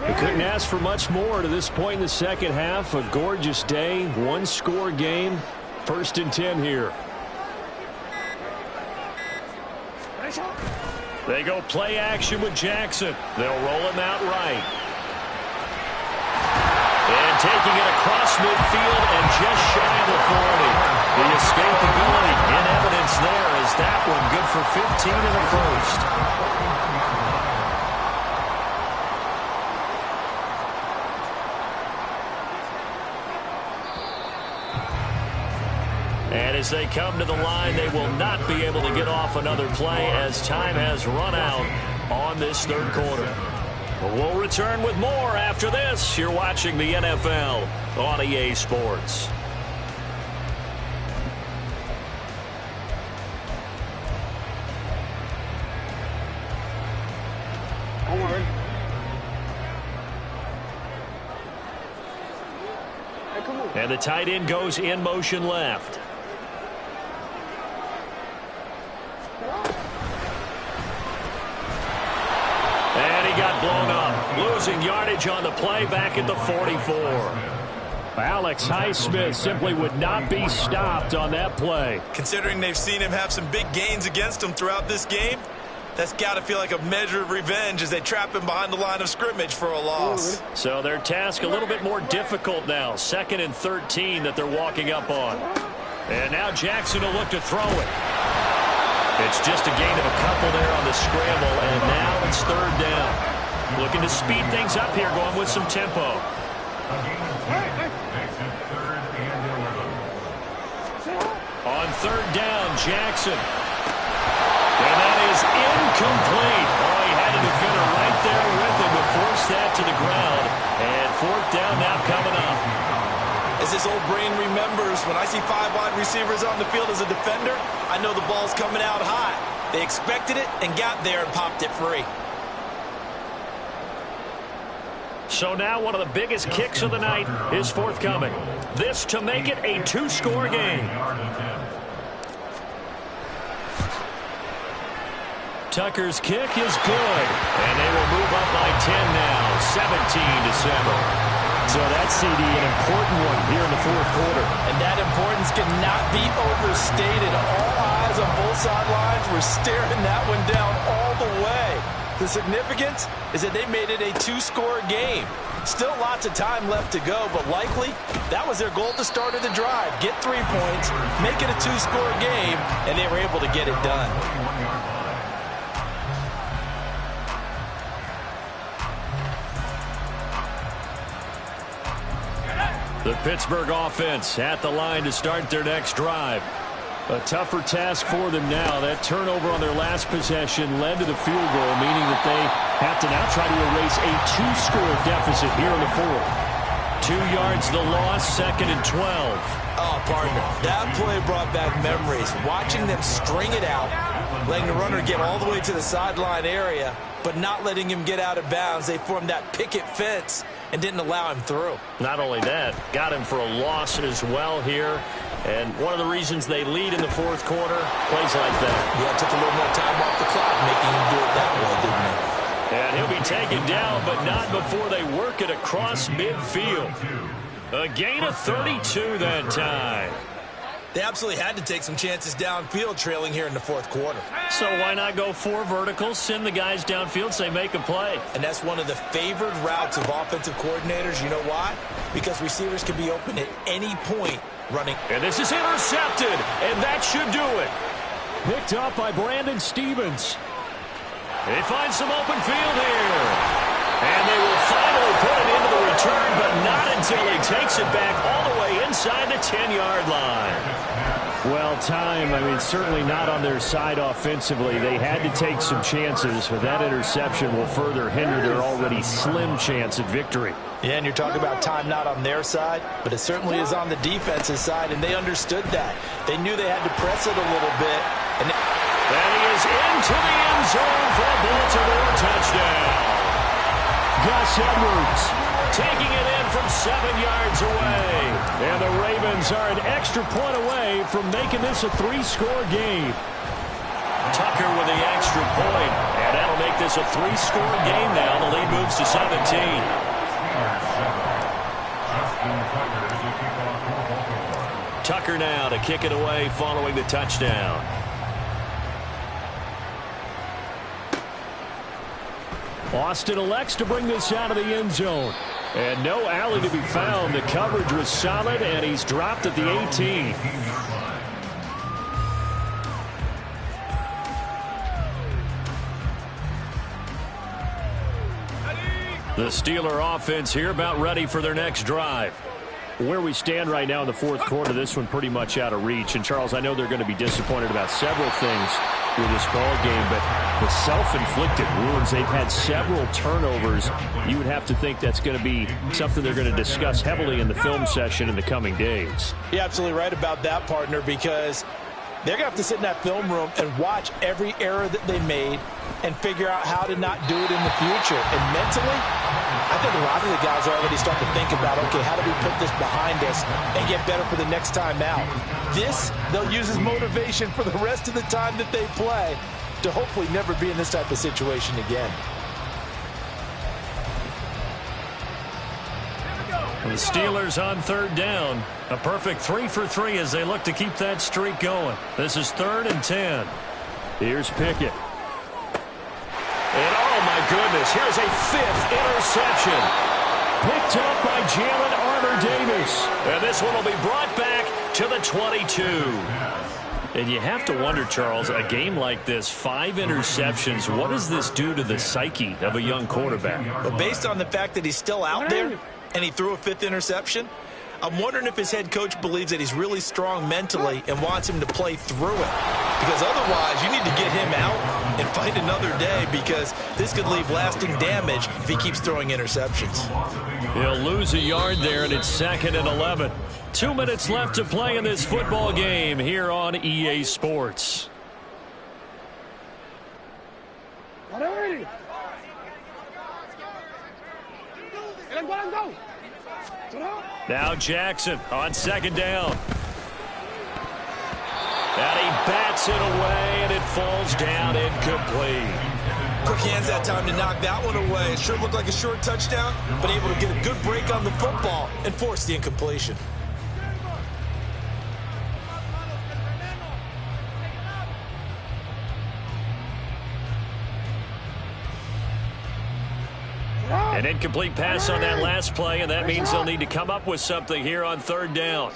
They couldn't ask for much more to this point in the second half. A gorgeous day, 1-score game. 1st and 10 here. They go play action with Jackson. They'll roll him out right. And taking it across midfield and just shy of the 40. The escapability in evidence there is that one good for 15 in the first. And as they come to the line, they will not be able to get off another play as time has run out on this 3rd quarter. We'll return with more after this. You're watching the NFL on EA Sports. Don't worry. Hey, come on. And the tight end goes in motion left. And he got blown up. Losing yardage on the play back at the 44. Alex Highsmith simply would not be stopped on that play. Considering they've seen him have some big gains against him throughout this game, that's got to feel like a measure of revenge as they trap him behind the line of scrimmage for a loss. So their task a little bit more difficult now. 2nd and 13 that they're walking up on. And now Jackson will look to throw it. It's just a gain of a couple there on the scramble, and now it's 3rd down. Looking to speed things up here, going with some tempo. On 3rd down, Jackson. And that is incomplete. Oh, he had a defender right there with him to force that to the ground. And 4th down now coming up. As his old brain remembers, when I see 5 wide receivers on the field as a defender, I know the ball's coming out high. They expected it and got there and popped it free. So now one of the biggest kicks of the night is forthcoming. This to make it a 2-score game. Tucker's kick is good. And they will move up by 10 now, 17-7. So that CD, an important one here in the fourth quarter. And that importance cannot be overstated. All eyes on both sidelines were staring that one down all the way. The significance is that they made it a two-score game. Still lots of time left to go, but likely that was their goal at the start of the drive. Get 3 points, make it a two-score game, and they were able to get it done. The Pittsburgh offense at the line to start their next drive. A tougher task for them now. That turnover on their last possession led to the field goal, meaning that they have to now try to erase a two-score deficit here in the fourth. 2 yards the loss, 2nd and 12. Oh, partner, that play brought back memories. Watching them string it out, letting the runner get all the way to the sideline area, but not letting him get out of bounds. They formed that picket fence and didn't allow him through. Not only that, got him for a loss as well here. And one of the reasons they lead in the fourth quarter, plays like that. Yeah, took a little more time off the clock, making him do it that way, didn't he? And he'll be taken down, but not before they work it across midfield. A gain of 32 that time. They absolutely had to take some chances downfield trailing here in the fourth quarter. So why not go 4 verticals, send the guys downfield, say make a play. And that's one of the favored routes of offensive coordinators. You know why? Because receivers can be open at any point running. And this is intercepted, and that should do it. Picked up by Brandon Stevens. They find some open field here. And they will finally put it into the return, but not until he takes it back all the way inside the 10-yard line. Well, time, certainly not on their side offensively. They had to take some chances, but that interception will further hinder their already slim chance at victory. Yeah, and you're talking about time not on their side, but it certainly is on the defense's side, and they understood that. They knew they had to press it a little bit. And he is into the end zone for a Baltimore touchdown. Gus Edwards taking it in from 7 yards away. And the Ravens are an extra point away from making this a 3-score game. Tucker with the extra point, and that'll make this a 3-score game now. The lead moves to 17. Tucker now to kick it away following the touchdown. Austin elects to bring this out of the end zone. And no alley to be found. The coverage was solid, and he's dropped at the 18. The Steeler offense here about ready for their next drive. Where we stand right now in the fourth quarter, this one pretty much out of reach. And, Charles, I know they're going to be disappointed about several things with this ball game, but the self-inflicted wounds, they've had several turnovers. You would have to think that's going to be something they're going to discuss heavily in the film session in the coming days. You're absolutely right about that, partner, because they're going to have to sit in that film room and watch every error that they made and figure out how to not do it in the future. And mentally, I think a lot of the guys are already starting to think about, okay, how do we put this behind us and get better for the next time out? This, they'll use as motivation for the rest of the time that they play to hopefully never be in this type of situation again. The Steelers on third down. A perfect 3 for 3 as they look to keep that streak going. This is 3rd and 10. Here's Pickett. And oh my goodness, here's a 5th interception. Picked up by Jalen Armour-Davis. And this one will be brought back to the 22. And you have to wonder, Charles, a game like this, 5 interceptions, what does this do to the psyche of a young quarterback? Well, based on the fact that he's still out there and he threw a 5th interception, I'm wondering if his head coach believes that he's really strong mentally and wants him to play through it. Because otherwise, you need to get him out and fight another day, because this could leave lasting damage if he keeps throwing interceptions. He'll lose a yard there, and it's 2nd and 11. 2 minutes left to play in this football game here on EA Sports. Now Jackson on 2nd down. And he bats it away, and it falls down incomplete. hands that time to knock that one away. It sure looked like a short touchdown, but able to get a good break on the football and force the incompletion. An incomplete pass on that last play, and that means they'll need to come up with something here on third down.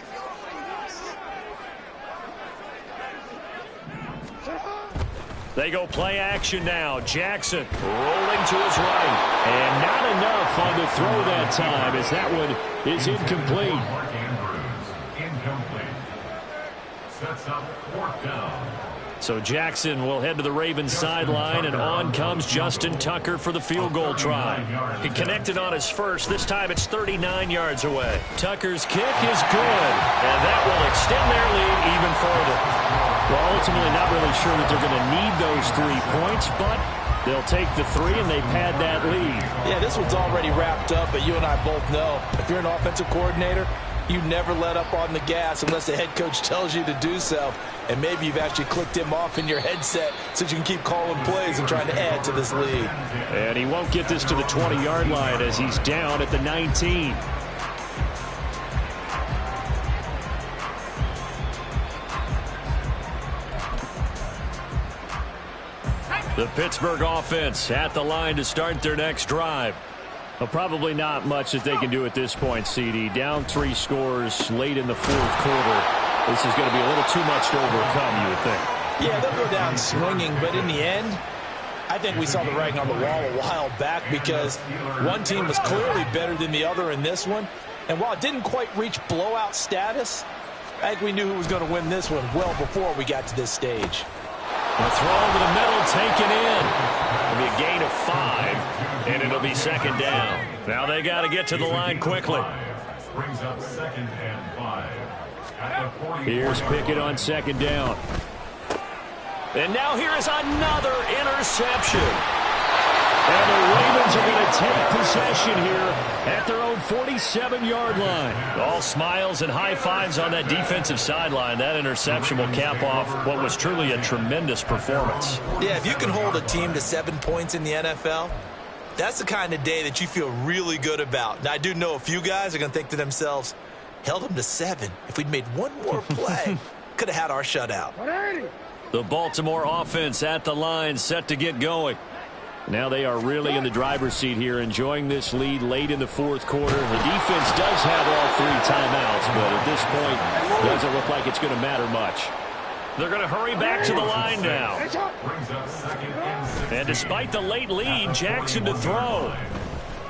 They go play action now. Jackson rolling to his right. And not enough on the throw that time, as that one is incomplete. Mark Andrews, incomplete. Sets up fourth down. So Jackson will head to the Ravens sideline, and on comes Justin Tucker for the field goal try. He connected on his first. This time it's 39 yards away. Tucker's kick is good, and that will extend their lead even further. Well, ultimately not really sure that they're going to need those 3 points, but they'll take the 3 and they pad that lead. Yeah, this one's already wrapped up, but you and I both know if you're an offensive coordinator, you never let up on the gas unless the head coach tells you to do so. And maybe you've actually clicked him off in your headset so you can keep calling plays and trying to add to this lead. And he won't get this to the 20-yard line as he's down at the 19. The Pittsburgh offense at the line to start their next drive. Well, probably not much that they can do at this point, CD. Down 3 scores late in the fourth quarter. This is going to be a little too much to overcome, you would think. Yeah, they'll go down swinging, but in the end, I think we saw the writing on the wall a while back because one team was clearly better than the other in this one. And while it didn't quite reach blowout status, I think we knew who was going to win this one well before we got to this stage. The throw over the middle taken in. It'll be a gain of 5, and it'll be second down. Now they got to get to the line quickly. Brings up 2nd and 5. At the 40. Here's Pickett on second down. And now here is another interception. And the Ravens are going to take possession here at their own 47-yard line. All smiles and high fives on that defensive sideline. That interception will cap off what was truly a tremendous performance. Yeah, if you can hold a team to 7 points in the NFL, that's the kind of day that you feel really good about. Now, I do know a few guys are going to think to themselves, held them to 7. If we'd made one more play, could have had our shutout. The Baltimore offense at the line, set to get going. Now they are really in the driver's seat here, enjoying this lead late in the fourth quarter. The defense does have all 3 timeouts, but at this point, doesn't look like it's going to matter much. They're going to hurry back to the line now. And despite the late lead, Jackson to throw.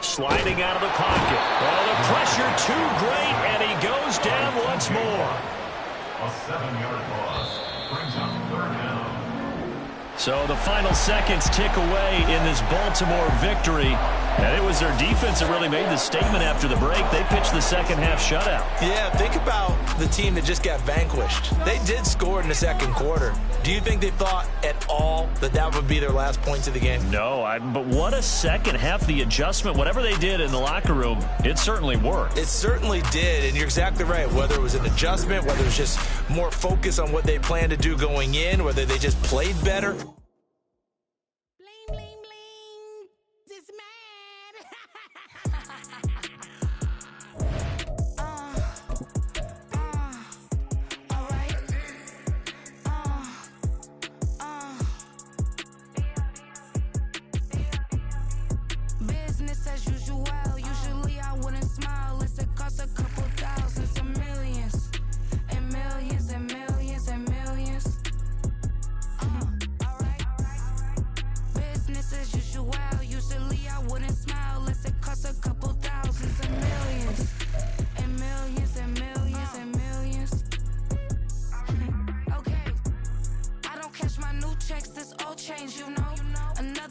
Sliding out of the pocket. Oh, the pressure too great, and he goes down once more. A 7-yard loss brings up 3rd down. So the final seconds tick away in this Baltimore victory. And it was their defense that really made the statement after the break. They pitched the second half shutout. Yeah, think about the team that just got vanquished. They did score in the second quarter. Do you think they thought at all that that would be their last points of the game? No, but what a second half. The adjustment, whatever they did in the locker room, it certainly worked. It certainly did, and you're exactly right. Whether it was an adjustment, whether it was just more focus on what they planned to do going in, whether they just played better,